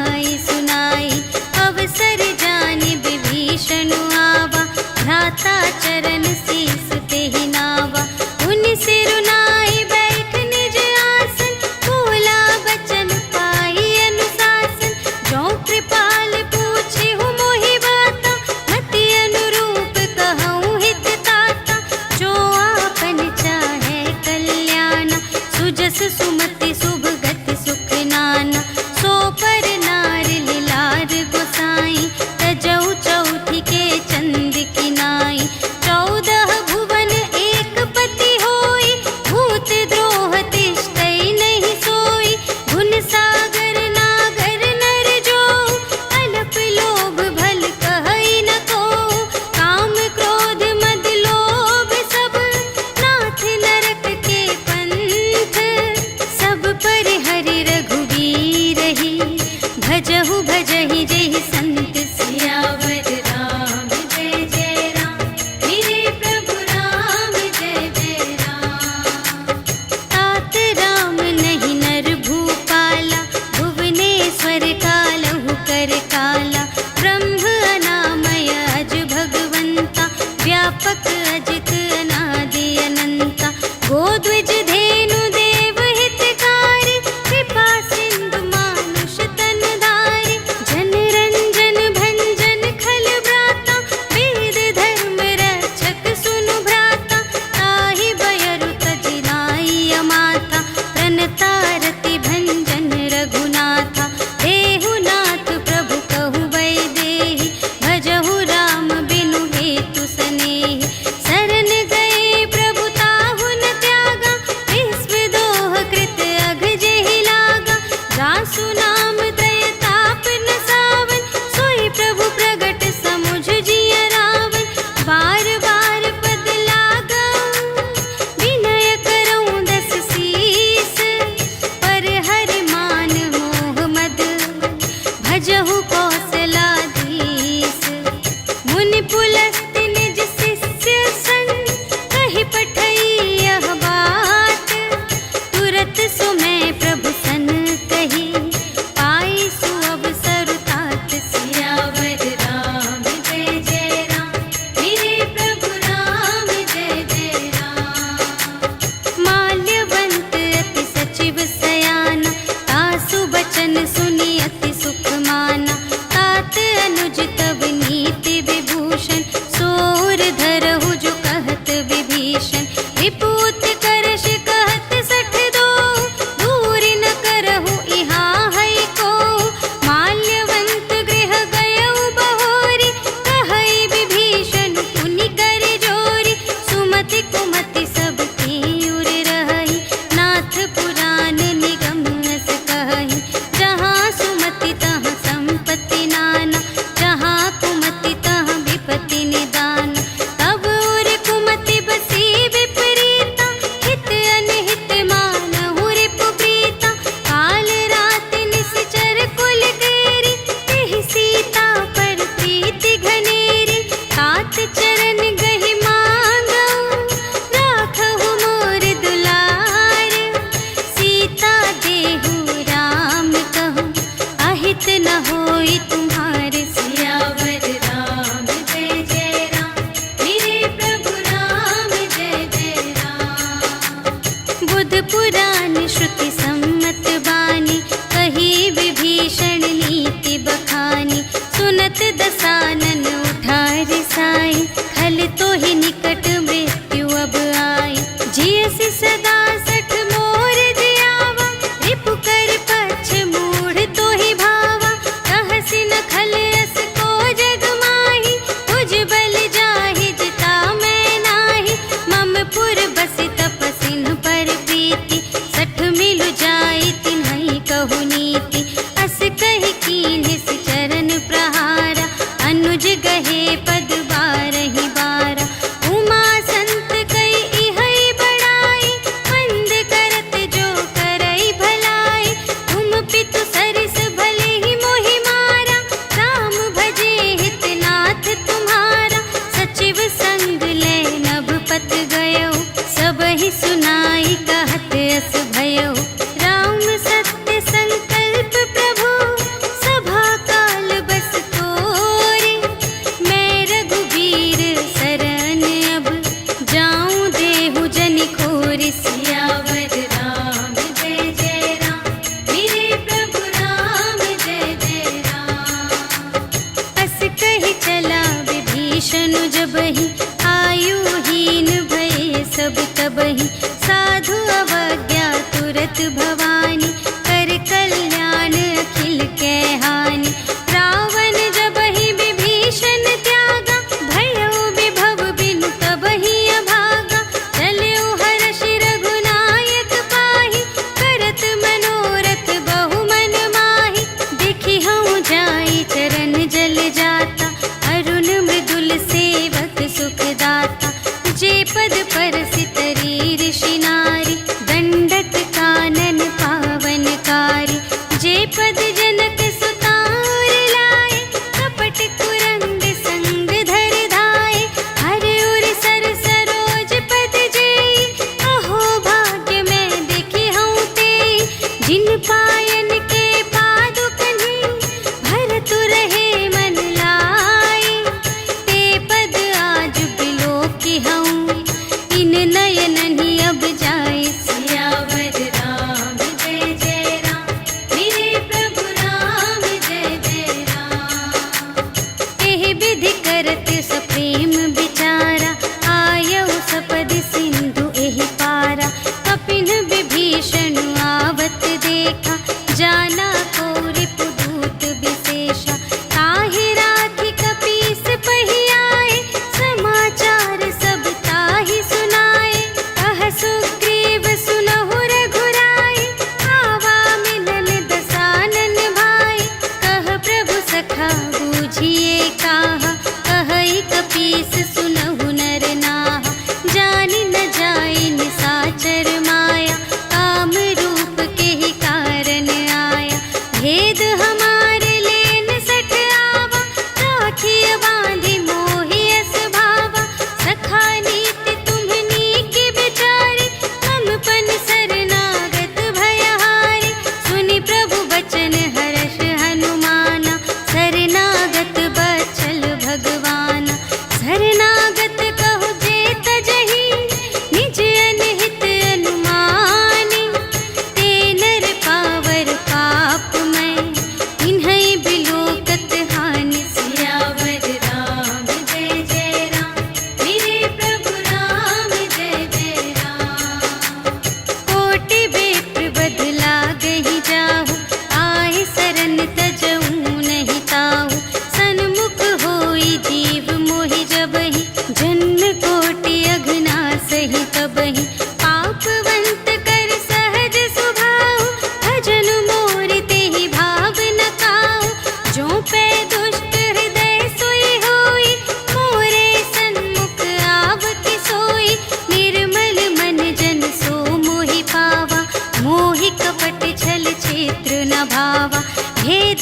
भजहु भजहि जेहि संत सियावर राम जय जय राम। मेरे प्रभु राम जय जय राम। तात राम नहीं नर भूपाला, भुवनेश्वर कालहु कर काला। ब्रह्म अनामय अज भगवंता, व्यापक अजित अनादि अनंता। गोद्विज धेनु देव हितकारी, कृपा सिंधु मानुष तन धारी। जन रंजन भंजन खल व्राता, वेद धर्म रक्षक सुनु भ्राता। ताहि बयरु तजि नाई अमाता, प्रणतारति भंजन रघुनाथा। देहु नाथ प्रभु कहु वैदेही, भजहु राम बिनु हेतु सनेही। शरण गए प्रभु ताहु न त्यागा, विश्वदोह कृत अघ जेहि लागा। जासु नाम त्रय ताप न सावन, सोई प्रभु प्रगट समुझ जिय रावण। बार बार पद लागऊं, विनय करऊं दस सीस। पर हरि मान मोह मद, भजहु कौशलाधीश। मुनि पुलस्त्य निज शिष्य सन, कहि पठई यह बात। तुरत सुमय प्रभु सन कही, पाई सुअवसर तात। सियावर राम जय जय राम। मेरे प्रभु राम जय जय राम। माल्यवंत अति सचिव सयाना, तासु बचन सुनि अति सुख माना। तात अनुज तब नीति विभूषण, सोर धरहु जो कहत विभीषण। विपूत करश कहत सठ दो, दूरि न करहु इहाँ है को। माल्यवंत गृह गयउ बहोरी, कहई विभीषण पुनि कर जोरी। सुमति कुमति सब की उर रहई, नाथ पुराण निगम अस कहई। जहाँ सुमति तहाँ संपत्ति नाना, जहाँ कुमति तहाँ विपत्ति निदान। तब उर कुमति बसी विपरीता, हित अनहित मानहु रिपु प्रीता। काल रात निश्चर कुल केरी, तेहि सीता पर प्रीति घनेरी। तात चरण गहि मांगऊं, राखहु मोर दुलार। सीता देहु राम कहूँ, अहित न होई तुम्हारे। सियावर राम जय जय राम। मेरे प्रभु राम जय जय राम। बुध पुराण श्रुति सम्मत बानी, कही विभीषण नीति बखानी। सुनत दसानन उठार साई, खल तो ही निकट मृत्यु अब आई। जियसि सदा सठ मोर जियावा, रिपु कर पक्ष मूढ़ तो ही भावा। कहसि न खल अस को जग माही, तुझ बल जाहि जिता मैं नाही। मम पुर बसि तपसिन पर प्रीति, सठ मिलु जाई तिन्हई कहु नीति। अस कहि कीन्हि सि चरण प्रहारा, अनुज गहे पद बारहि बारा। उमा संत कई इहै बड़ाई, मंद करत जो करई भलाई। तुम पितु सरिस भले ही मोहि मारा, राम भजे हित नाथ तुम्हारा। सचिव संग ले नभ पत गयो, सबहि सुनाई कहत अस भयो। राम सत्य संकल्प प्रभु, सभा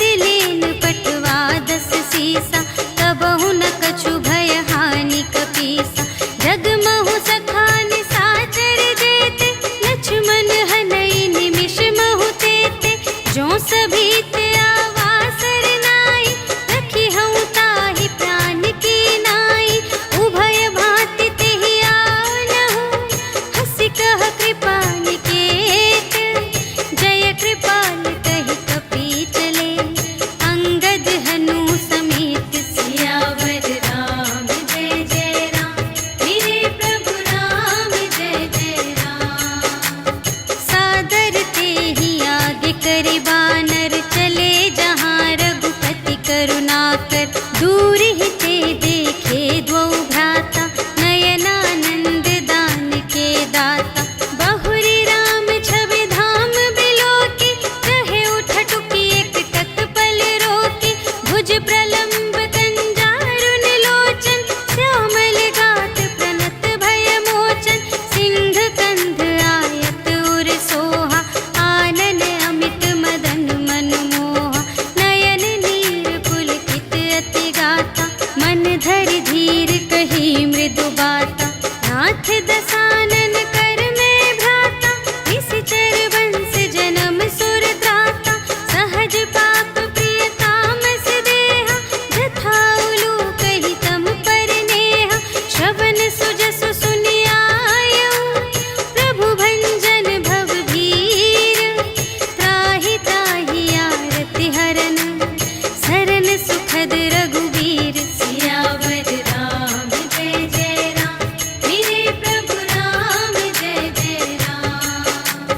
लेन पटवा 10 सीसा, तबहु न कछु भय हानि कपीसा। जगमहु सखान साचर जेते, लक्ष्मण हनई निमिष महु तेते। जो सभी ते आवासर नाई, रखी हूँ ताहि प्राण की नाई। उभय भांति तेहि आनहु, हंसि कह कृपाल केत। जय कृपाल कहि कपि चले, अंगद हनु समेत। सियावर राम जय जय राम, मेरे प्रभु राम जय जय राम। सादर तेहि आगे करे बानर, चले जहाँ रघुपति करुणाकर। दूर ही ते देखे द्वौ भ्राता, नयनानंद दान के दाता। बहुरी राम छवि धाम बिलोकी, कहे उठटुकी एक तत्पल रोकी। भुज प्रलंब कंजारुन लोचन, श्यामल गात प्रणत भय मोचन। सिंह कंध आयत उर सोहा, आनन अमित मदन मन मोहा। नयन नीर पुलकित अति गाता, मन धरि धीर कही मृदु बाता। नाथ दसानन कर में भ्राता, निश्चर वंश जन्म सुर त्राता। सहज पाप प्रिय तामस देहा, जथा उलूक ही तम पर नेहा। श्रवण सुजसु सुनि आयऊ, प्रभु भंजन भव भीर। त्राहि त्राहि आरति हरन, सरन सुखद रघुवीर। सियावर राम जय जय राम, मेरे प्रभु राम जय जय राम।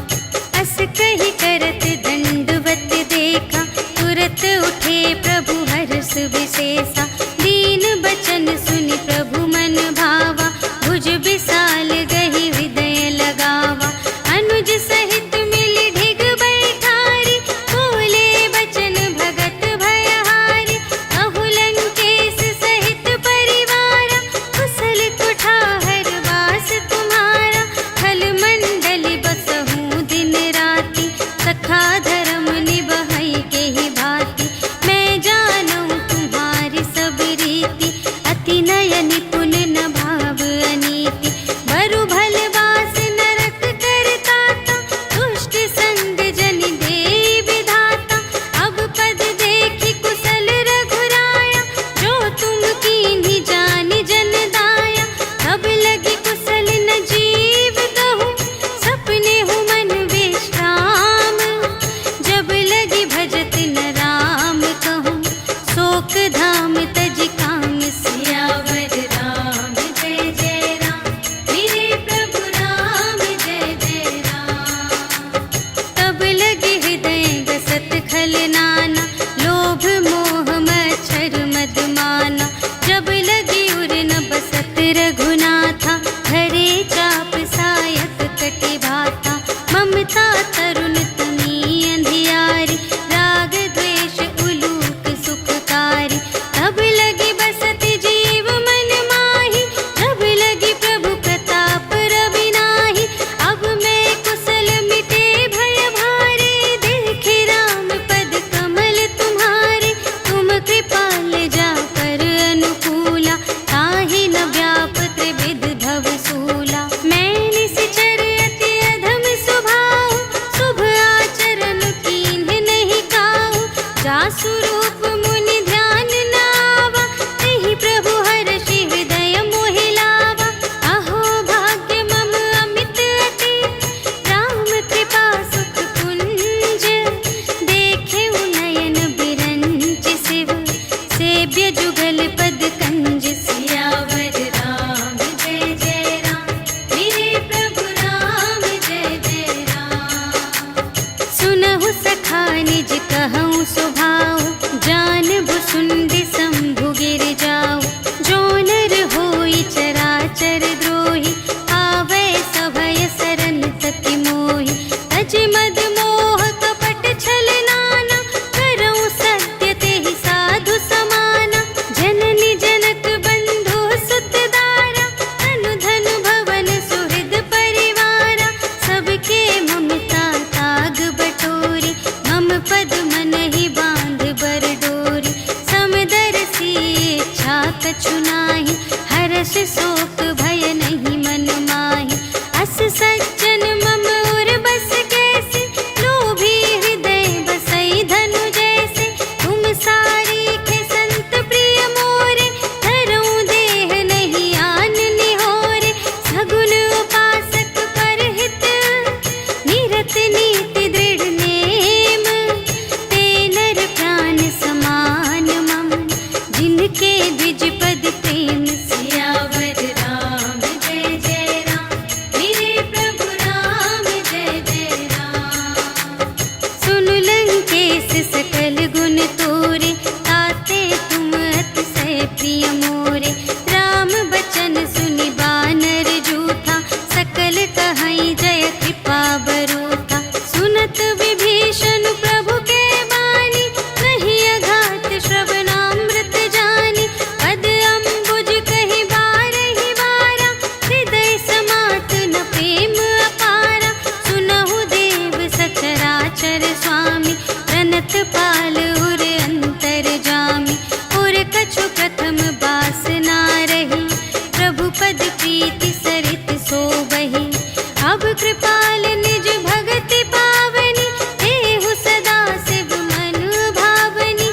अस कहि करत दंडवत देखा, तुरत उठे प्रभु हर्ष विशेषा। दीन बचन सुनि प्रभु मन भावा, भुज विशाल गहि हृदय लगावा। अनुज सहित मिलि ढिग बैठारी, बोले बचन भगत भयहारी। कहु लंकेश सहित परिवारा, कुशल कुठार वास तुम्हारा। खल मंडल बसहु दिन राति, सखा धर्म निबहै केहि भांति। मैं जानूं तुम्हारी सब रीति, अति नय निपुण न भाव अनीति। बरु भल बास नरक करताता, दुष्ट संग जन देई विधाता। अब पद देखि कुशल रघुराया, जो तुम कीन्ही जानि जन दाया। तब लगी कुशल न जीव कहूँ, सपने हूँ मन विश्राम। जब लगी भजत न राम कहूँ, शोक धाम तज काम। सियावर राम जय जय राम, मेरे प्रभु राम जय जय राम। तब लगे हृदय गसत खल नाना, लोभ मोह मच्छर मद माना। जब लगी उर न बसत रघुनाथा, धरे चाप सायक कटि भाता। ममता तरुण तमी अंधियारी, राग द्वेष उलूक सुखकारी। तब लगी बसत जीव मन माही, जब लगी प्रभु प्रताप रवि नाही। अब मैं कुशल मिटे भय भारे, देखे राम पद कमल तुम्हारे। तुम कृपाल जा पर अनुकूला, ताहि न व्याप त्रिविध भव सूला। मैं निश्चर अति अधम स्वभाव, शुभ आचरण कीन्ह नहीं काहू। जासु रूप मुनि ध्यान न आवा, तेहि प्रभु हर्षि हृदय मोहि लावा। अहो भाग्य मम अमित अति, राम कृपा सुख कुंज। देखेउ नयन बिरंच शिव, सेव्य जुगल पद कंज। सियावर राम जय जय राम, मेरे प्रभु राम जय जय राम। सुनहु सखा निज कहूँ स्वभाव, जा जिनके द्विज पद प्रेम सियावर राम जय जय राम, मेरे प्रभु राम जय जय राम। सुन लंकेश सकल गुण तोरे, ताते तुम अतिशय प्रिय मोरे। राम बचन सुनि बानर जूठा, सकल कहई जय कृपा बरूथा। सुनत विभीषण प्रभु के बानी, नहीं अघात श्रवणामृत जानी। पद अम्बुज कहि बारहि बारा, हृदय समात न प्रेम अपारा। सुनहु देव सचराचर स्वामी, प्रणत पाल उर अंतर जामी। उर कछु प्रथम बासना रही, प्रभु पद प्रीति सरित सोबहि। अब कृपाल निज भगति पावनी, देहु सदा शिव मन भावनी।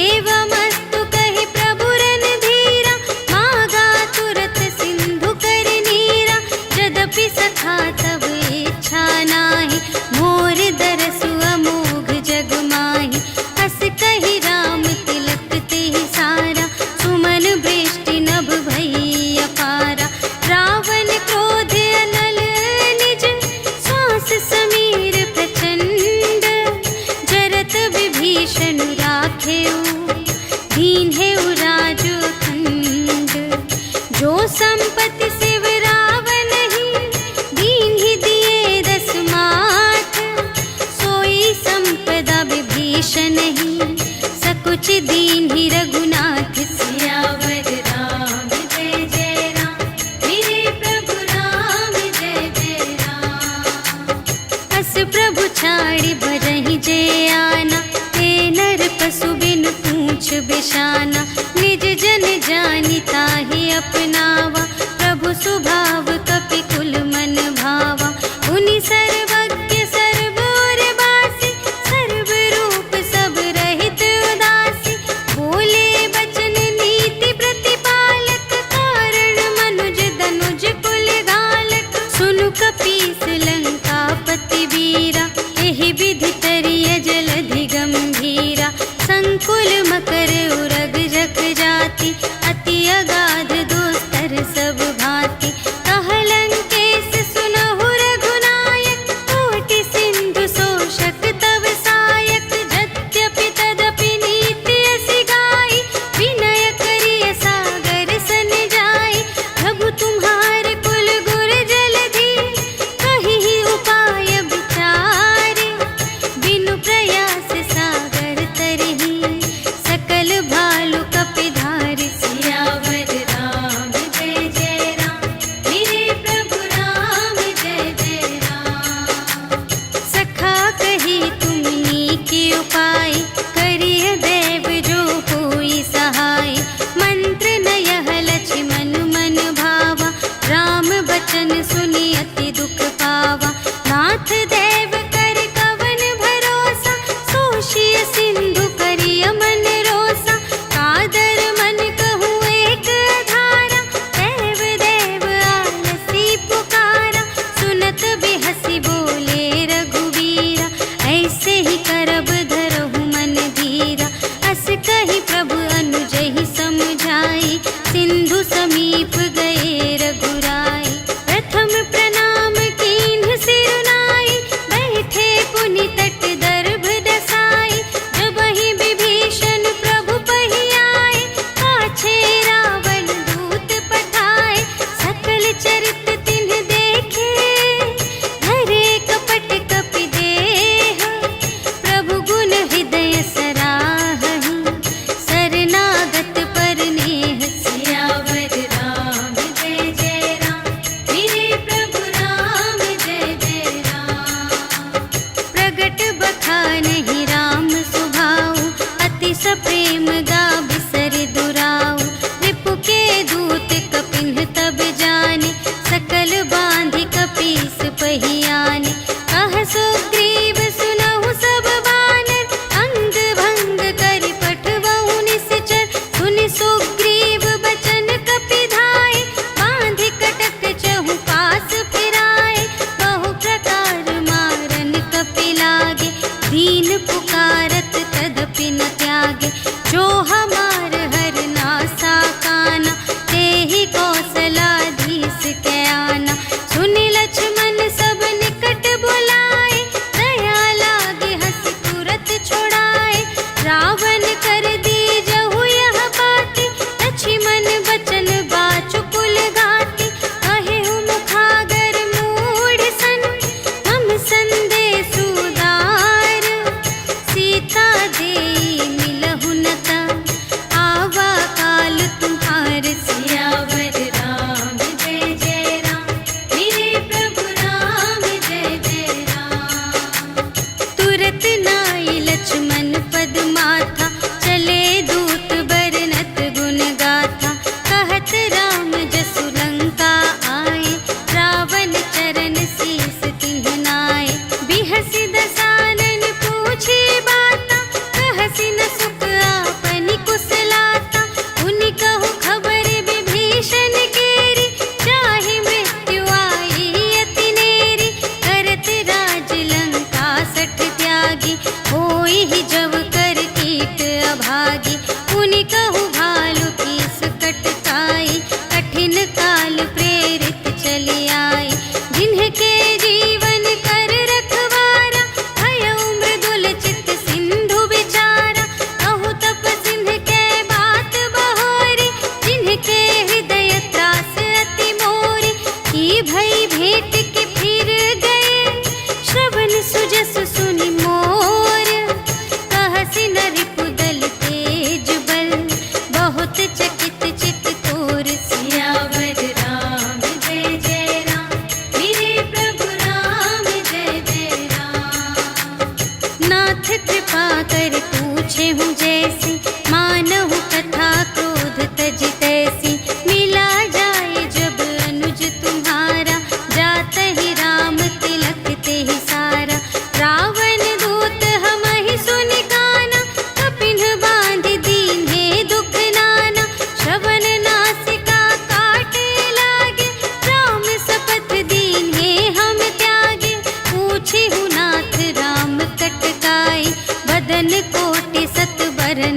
एवमस्तु कहि प्रभु रणधीरा, मागा तुरत सिंधु कर नीरा। यद्यपि सखा तब इच्छा नाही, मोर दरसु अमोघ जग माही। हस कहि राम तिलक तेहि सारा, सुमन वृष्टि नभ भई अपारा। रावण क्रोध अनल निज, श्वास समीर प्रचंड। जरत विभीषण राखेउ, दीन्हेउ राजु अखंड। जो संपत्ति शिव रावण ही, दीन्हि दिए दस माठ। सोई संपदा विभीषण ही, सकुच दीन्हि रघुनाथ। सियावर राम जय जय राम, मेरे प्रभु राम जय जय राम। अस प्रभु छाड़ि बरहि जे आना, ते नर पशु बिन पूछ बिशाना। निज जन जानि ताहि अपनावा, प्रभु स्वभाव कपि कुल मन भावा। उनि सर्वज्ञ सर्व और बासी, सर्व रूप सब रहित उदासी। बोले बचन नीति प्रतिपालक, कारण मनुज धनुज कुल घालक। सुनु कपीस लंकापति वीरा, एहि विधि तरिय जलधि गंभीरा। संकुल मकर उरग जग जाति, अति अगाध दोस्तर सब भांति। कह लंकेश सुनहु रघुनायक, कोटि सिंधु शोषक तव सायक। यद्यपि तदपि नीति असि गाई, विनय करिय सागर सन जाई। प्रभु तुम्हार कुल गुर जलधि, कहिहि उपाय विचारे। बिनु प्रयास सागर तरहि, सकल भालु कपिधारि। सियावर राम जय जय राम, मेरे प्रभु राम जय जय राम। सखा कही तुमनी के उपाय, करिय देव जो होई सहाय। मंत्र नयह लक्ष्मण मन भावा, राम बचन सुनि अति दुख पावा। नाथ देव कर कवन भरोसा, सोषिय सिंधु करिय मन रोसा। कादर मन कहूँ एक अधारा, देव देव आलसी पुकारा। सुनत बिहसी बोले रघुवीरा, ऐसे ही करब धरहु मन धीरा। अस कहि प्रभु अनुजहि समझाई, सिंधु समीप गए रघुराई। प्रथम प्रणाम कीन्ह सिरुनाई, बैठे पुनि तट दर्भ दसाई। जबहि विभीषण प्रभु पहि आए, पाछे रावण दूत पठाए। सकल चरित तिन्ह देखे, धरे कपट कपि देह। प्रभु गुण हृदय सराहहि, शरणागत पर नेह। सियावर राम जय जय राम, मेरे प्रभु राम जय जय राम। प्रगट बखानहि राम सुभाऊ, अति सप्रेम गा बिसर दुराऊ। रिपु के दूत कपिन्ह तब जाने, सकल बांधि कपीस पहि आने। कह सुग्रीव सुनहु सब बानर, अंग भंग करि पठबहु निश्चर। सुनि सुग्रीव बचन कपिधाय, बांधि कटक चहु पास फिराए। बहु प्रकार मारन कपि लागे, दीन पुकारत तदपि न त्यागे। जो हमार हर नास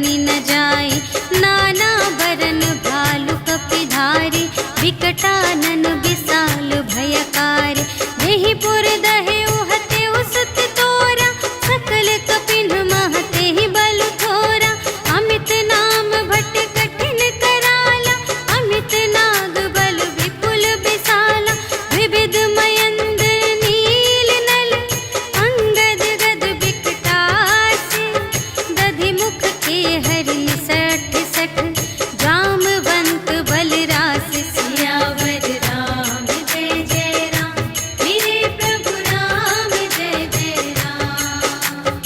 बनी न जाए। नाना बरन भालु कपिधारी, विकटानन विशाल भयकारी। देहि पुर दहे उहते उसत तोरा, सकल कपिन महते ही बल थोरा। अमित नाम भट कठिन कराला, अमित नाग बल विपुल विशाला। विविध मयंद्र नील नल, अंगद गद विकटासी। दधि मुख के हरि सठ सठ, जामवंत बलरास। सियावर राम जय जय राम, मेरे प्रभु राम जय जय राम।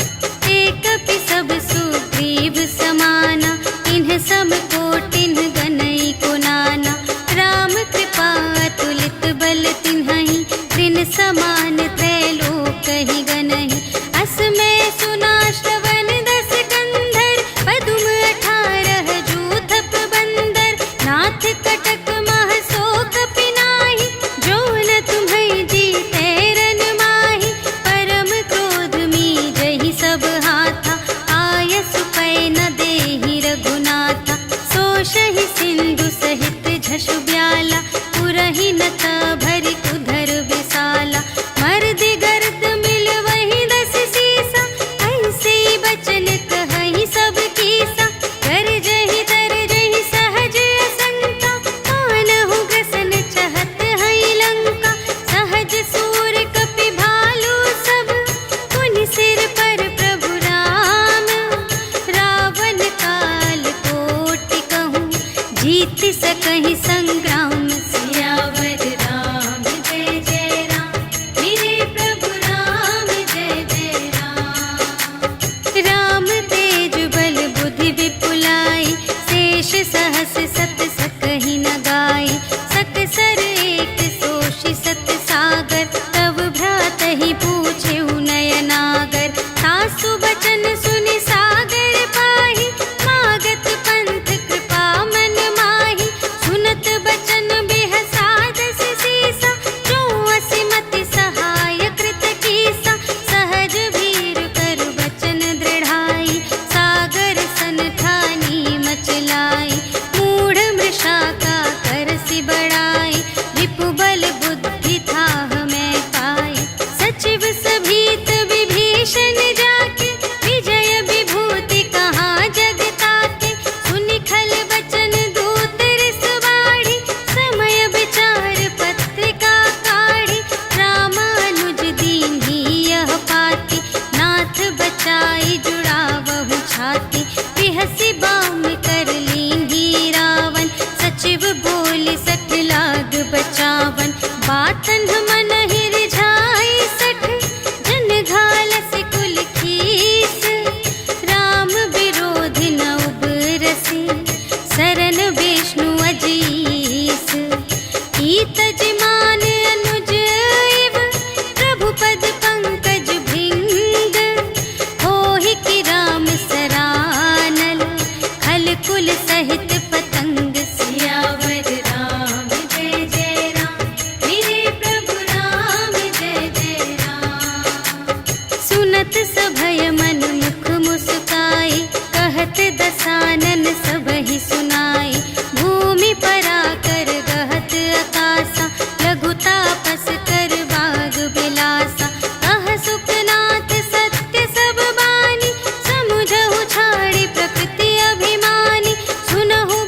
एक कपि सब सुग्रीव समाना, इन्ह सम कोटिन्ह गनई को नाना। राम कृपा अतुलित बल तिन्हहि, त्रिन समान त्रैलोकहि गनहि। अस मैं सुना श्रवण दस कंधर, पदुम 18 जूथप बंदर। नाथ कटक मह शोक पिनाहि, जो न तुम्हें जीते रन माहि। परम क्रोध मीजहि सब हाथा, आयसु पै न देहि रघुनाथा। सोषहि सिंधु सहित झषु ब्याला, पुरहि नता भरि उधर विशाला। मर्दि गर्द मिल वही 10 सीसा, ऐसे बचन कहहि सब कीसा। गरजहि तरजहि सहज असंका, कानहु ग्रसन चहत हई लंका। सहज सूर कपि भालु सब, पुनि सिर पर प्रभु राम। रावण काल कोटि कहूँ, जीत सकहि संग्राम। सियावर राम जय जय राम, मेरे प्रभु राम जय जय राम। राम तेज बल बुद्धि विपुलाई, शेष सहस सत सकहि न गाई। सकसर एक सोषि सत सागर, तव भ्रातहि पूछेउ नयनागर। सासु बचन सुनि सागर पाहि, मागत पंथ कृपा मन माहि। सुनत बचन बिहसा 10 सीसा, जो असिमति सहाय कृत कीसा। सहज भीर कर बचन दृढ़ाई, सागर सन ठानी मचलाई। मूढ़ मृषा का करसि बढ़ाई, रिपु बल बुद्धि थाह मैं पाई। सचिव सभीत विभीषण जाके, विजय विभूति कहाँ जग ताके। सुनि खल बचन दूत रिस बाढ़ी, समय विचार पत्रिका काढ़ी। रामानुज दीन्ही यह पाती, नाथ बचाई जुड़ावहु छाती। बिहसि बाम कर लीन्ही रावण, सचिव बोलि 60 लाग बचावन। बातन मन रिझाई 60, जन घालसि कुल खीस। राम विरोधि न उबरसि, सरन विष्णु अजीस। ईतज मान अनुज इव, प्रभु पद पंकज भृंग। होहि कि राम सरानल, खल कुल सहित पतंग। सियावर राम जय जय राम, मेरे प्रभु राम जय जय राम। सुनत सभय मन मुख मुस्काई, कहत दसानन सबहि सुनाई। भूमि परा कर गहत आकासा, लघु तापस कर बाग बिलासा। कह सुखनाथ सत्य सब बानी, समुझहु छाड़ी प्रकृति अभिमानी। सुनहु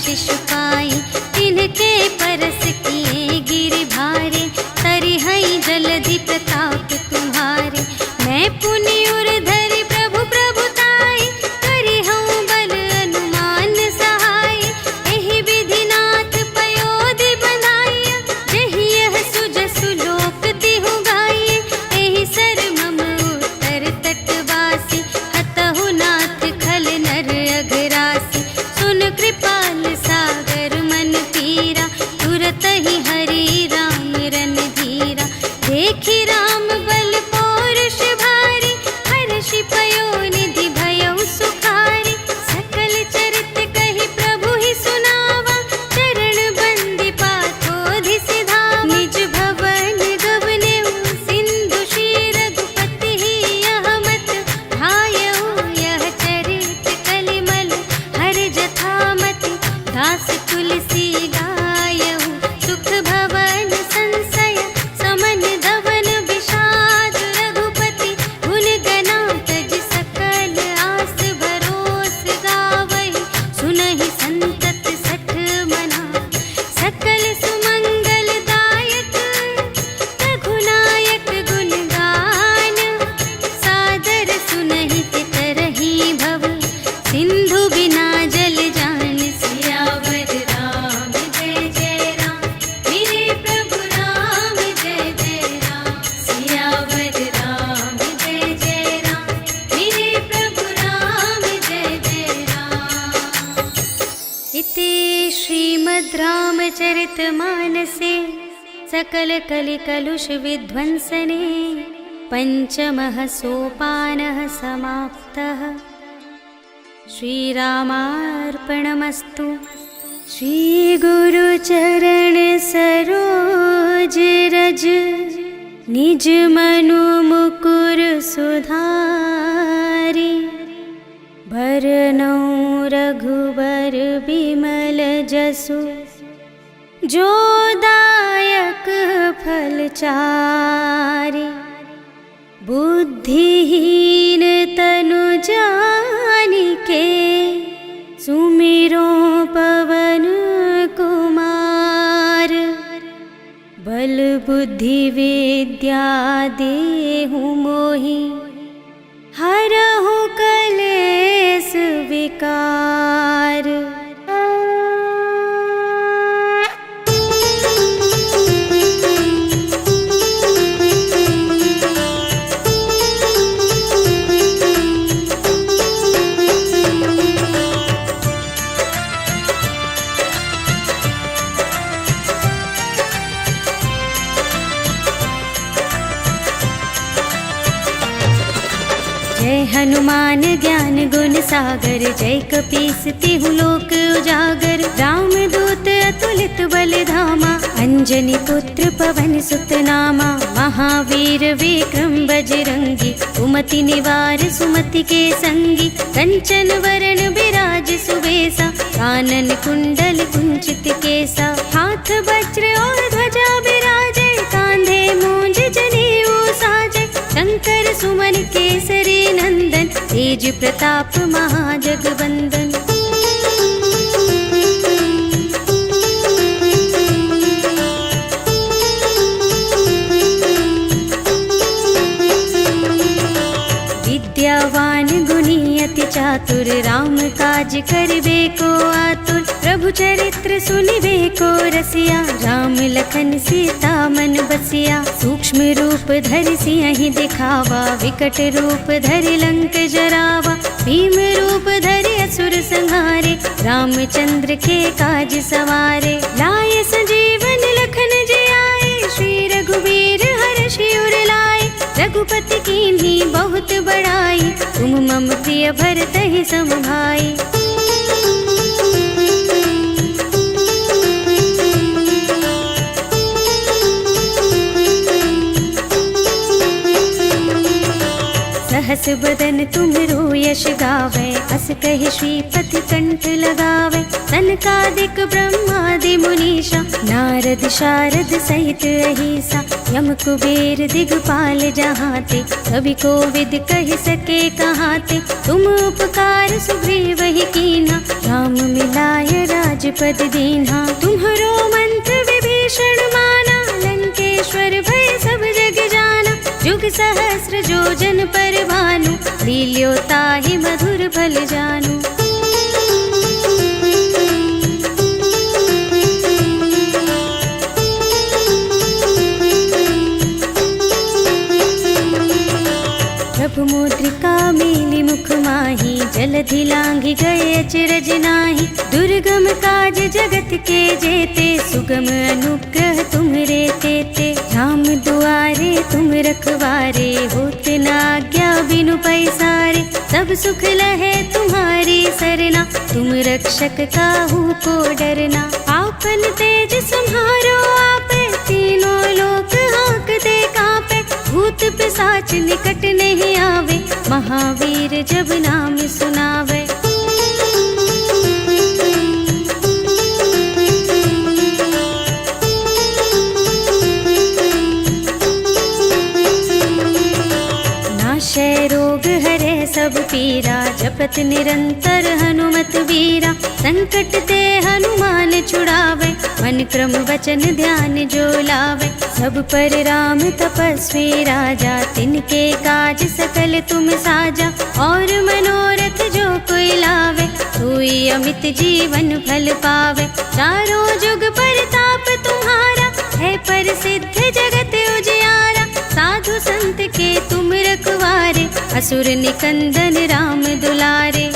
आशीष पाई। तिनके परस किए गिर भारे, तरिहई जलधि प्रताप तुम्हारे। मैं पुनि उर धरि प्रभु प्रभुताई, करिहऊँ बल अनुमान सहाय। एहि विधिनाथ पयोधि बंधाइया, जेहि यह सुजसु लोक तिहु गाइए। एहि सर मम उत्तर तटवासी, हतहु नाथ खल नर अघरासी। सुन कृपाल सागर मन पीरा, तुरत ही हरि राम रन धीरा। देखी राम बल पौरुष भारी, हर्षि पयोनिधि भयउ सुखारी। सकल चरित कहि प्रभु ही सुनावा, चरण बंदी पाथोधि सिधावा। निज भवन गवनेउ सिंधु श्री रघुपति ही यह मत भायउ। यह चरित कलिमल हर जथामति, दास तुलसी गायउ। सुख भवन संशय समन धवन विषाद, रघुपति गुण गना तज सकल आस भरोस गावहि। सुनहि संतत सठ मना, सकल सुमंगल दायक। रघुनायक गुण गान, सादर सुनहि तितरहि भव। सिंधु बिना जल जान, सियावर राम जय जय राम। मेरे प्रभु राम जय जय राम, सियावर राम जय जय राम। मेरे प्रभु राम जय जय राम। इति श्रीमद् रामचरितमानसे सकल कलि कलुष विध्वंसने, पंचमः सोपानः समाप्तः। श्रीरामार्पणमस्तु। श्री गुरु चरण सरोज रज, निज मनु मुकुर सुधारी। भरनौ रघुबर बिमल जसु, जो दायक फल चारि। बुद्धिहीन तनु जानिके, सुमिरो पवन कुमार। बल बुद्धि विद्या देहु मोहि, हरहु कलेस विकार। जय हनुमान ज्ञान गुण सागर, जय कपीस तिहु लोक उजागर। राम दूत अतुलित बल धामा, अंजनी पुत्र पवन सुत नामा। महावीर विक्रम बजरंगी, कुमति निवार सुमति के संगी। कंचन वरण विराज सुबेसा, कानन कुंडल कुंचित केसा। हाथ वज्र और ध्वजा विराजे, कांधे मूंज जनेऊ साजे। शंकर सुमन केसरी नंदन, तेज प्रताप महाजगवंदन। विद्यावान गुणी अति चातुर, राम काज करिबे को आतुर। प्रभु चरित्र सुनिबे को रसिया, राम लखन सीता मन बसिया। सूक्ष्म रूप धरि सियहि दिखावा, विकट रूप धरि लंक जरावा। भीम रूप धरि असुर संहारे, रामचंद्र के काज सवारे। लाए संजीवन लखन जियाए, श्री रघुवीर हर्षि उर लाए। रघुपति कीन्ही बहुत बड़ाई, तुम मम प्रिय भरतहि सम भाई। सहस बदन तुम्हरो यश गावै, अस कहि श्रीपति कंठ लगावै। सनकादिक ब्रह्मादि मुनीषा, नारद नारद शारद सहित अहिसा, यम कुबेर दिगपाल जहाते, कवि कोविद कह सके कहाते। तुम उपकार सुग्रीव ही कीन्हा, राम मिलाय राजपद दीन्हा। तुम्हरो मंत्र विभीषण माना, लंकेश्वर भय सब जग जाना। जुग सहस्र जोजन पर भानु, लील्यो ताहि मधुर फल जानू। प्रभु मुद्रिका मेली मुख माही, जलधि लांघि गए अचरज नाही। दुर्गम काज जगत के जेते, सुगम अनुग्रह तुम्हरे तेते। राम दुआरे तुम रखवारे, होत न आज्ञा बिनु पैसारे। सब सुख लहे तुम्हारी सरना, तुम रक्षक काहू को डरना। आपन तेज सम्हारो आपे, तीनों लोक हांकते कांपे। भूत पिशाच निकट नहीं आवे, महावीर जब नाम सुनावे। नाशय रोग हरे सब पीरा, जपत निरंतर हनुमत बीरा। संकट ते हनुमान छुड़ावे, मन क्रम वचन ध्यान जो लावे। सब पर राम तपस्वी राजा, तिनके काज सकल तुम साजा। और मनोरथ जो कोई लावे, सोई अमित जीवन फल पावे। चारों जुग परताप तुम्हारा, है प्रसिद्ध जगत उजियारा। साधु संत के तुम रखवारे, असुर निकंदन राम दुलारे।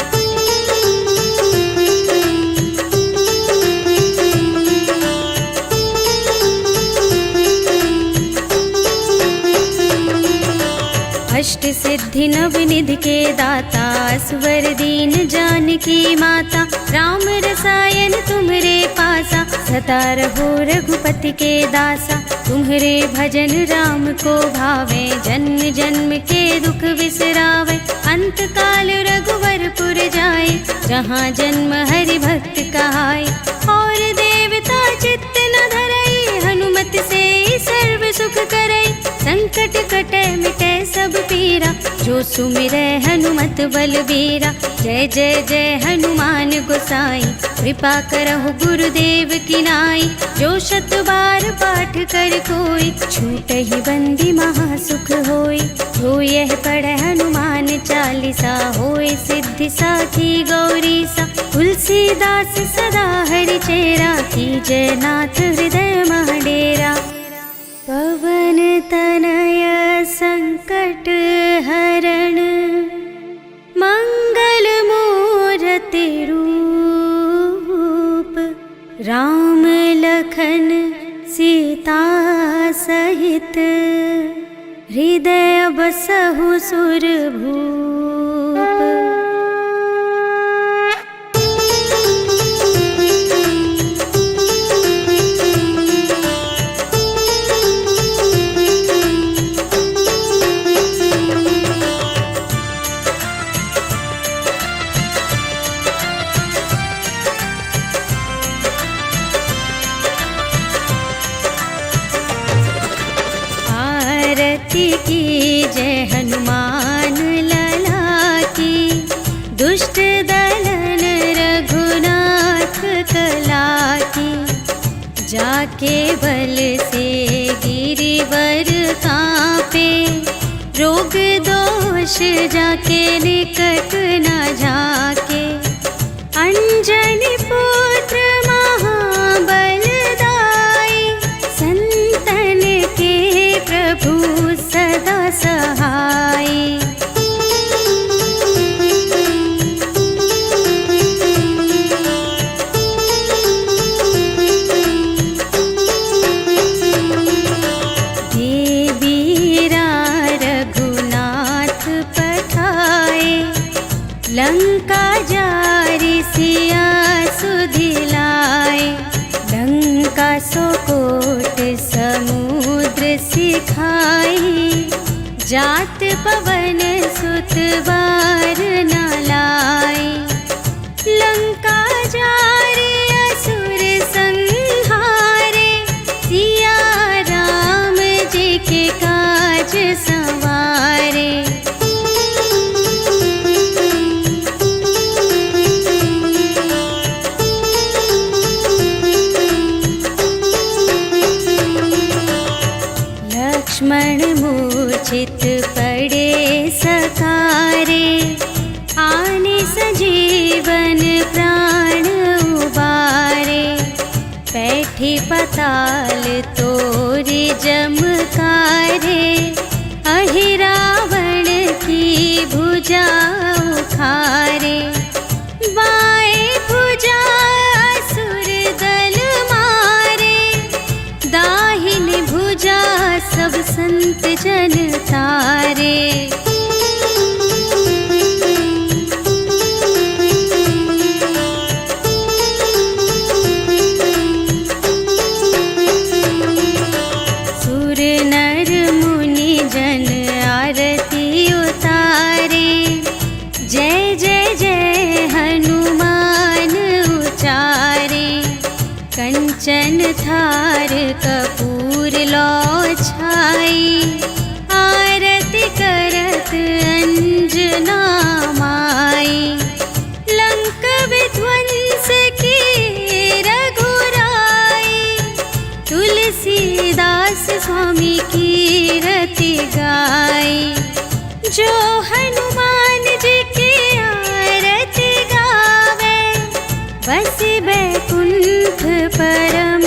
अष्ट सिद्धि नव निधि के दाता, असवर दीन जानकी माता। राम रसायन तुम्हरे पासा, सदा रहो रघुपति के दासा। तुम्हरे भजन राम को भावे, जन्म जन्म के दुख बिसरावे। अंत काल रघुवरपुर जाए, जहाँ जन्म हरि भक्त कहाए। और देवता चित्त न धरई, हनुमत से सर्व सुख करई। संकट कटे मिटे सब पीरा, जो सुमिरै हनुमत बलबीरा। जय जय जय हनुमान गोसाई, कृपा करहु गुरुदेव की नाई। जो शत बार पाठ कर कोई, छूटहि बंदी महासुख होई। जो यह पढ़े हनुमान चालीसा, होय सिद्धि साखी गौरीसा। तुलसीदास सदा हरि चेरा, कीजय नाथ हृदय मह डेरा। पवन तनय संकट हरण, मंगल मूरति रूप। राम लखन सीता सहित, हृदय बसहु सुरभूप। की जय हनुमान लला की, दुष्ट दलन रघुनाथ कला की। जाके बल से गिरिवर कांपे, रोग दोष जाके निकट न झाके। अंजनी पुत्र महाबल दाई, संतन के प्रभु सदा सहाय। देवीरा रघुनाथ पठाए, लंका जारि सिया सुधिलाए। लंका सोकोट समुद्र सिखाई, जात पवन सुत बार न लाई। लंका जारि असुर संहारे, बैठे पताल तोरे जमकारे, अहि रावण की भुजा उखारे। बाएं भुजा असुर दल मारे, दाहिनी भुजा सब संत जन तारे। सुर नर मुनि जन आरती उतारे, जय जय जय हनुमान उचारे। कंचन थार कपूर लो छाई, आरती करत अंजना माई। लंक विध्वंस की रघुराई, तुलसीदास स्वामी की रति गाई। जो हनुमान जी की आरती गावे, बस बैकुंठ परम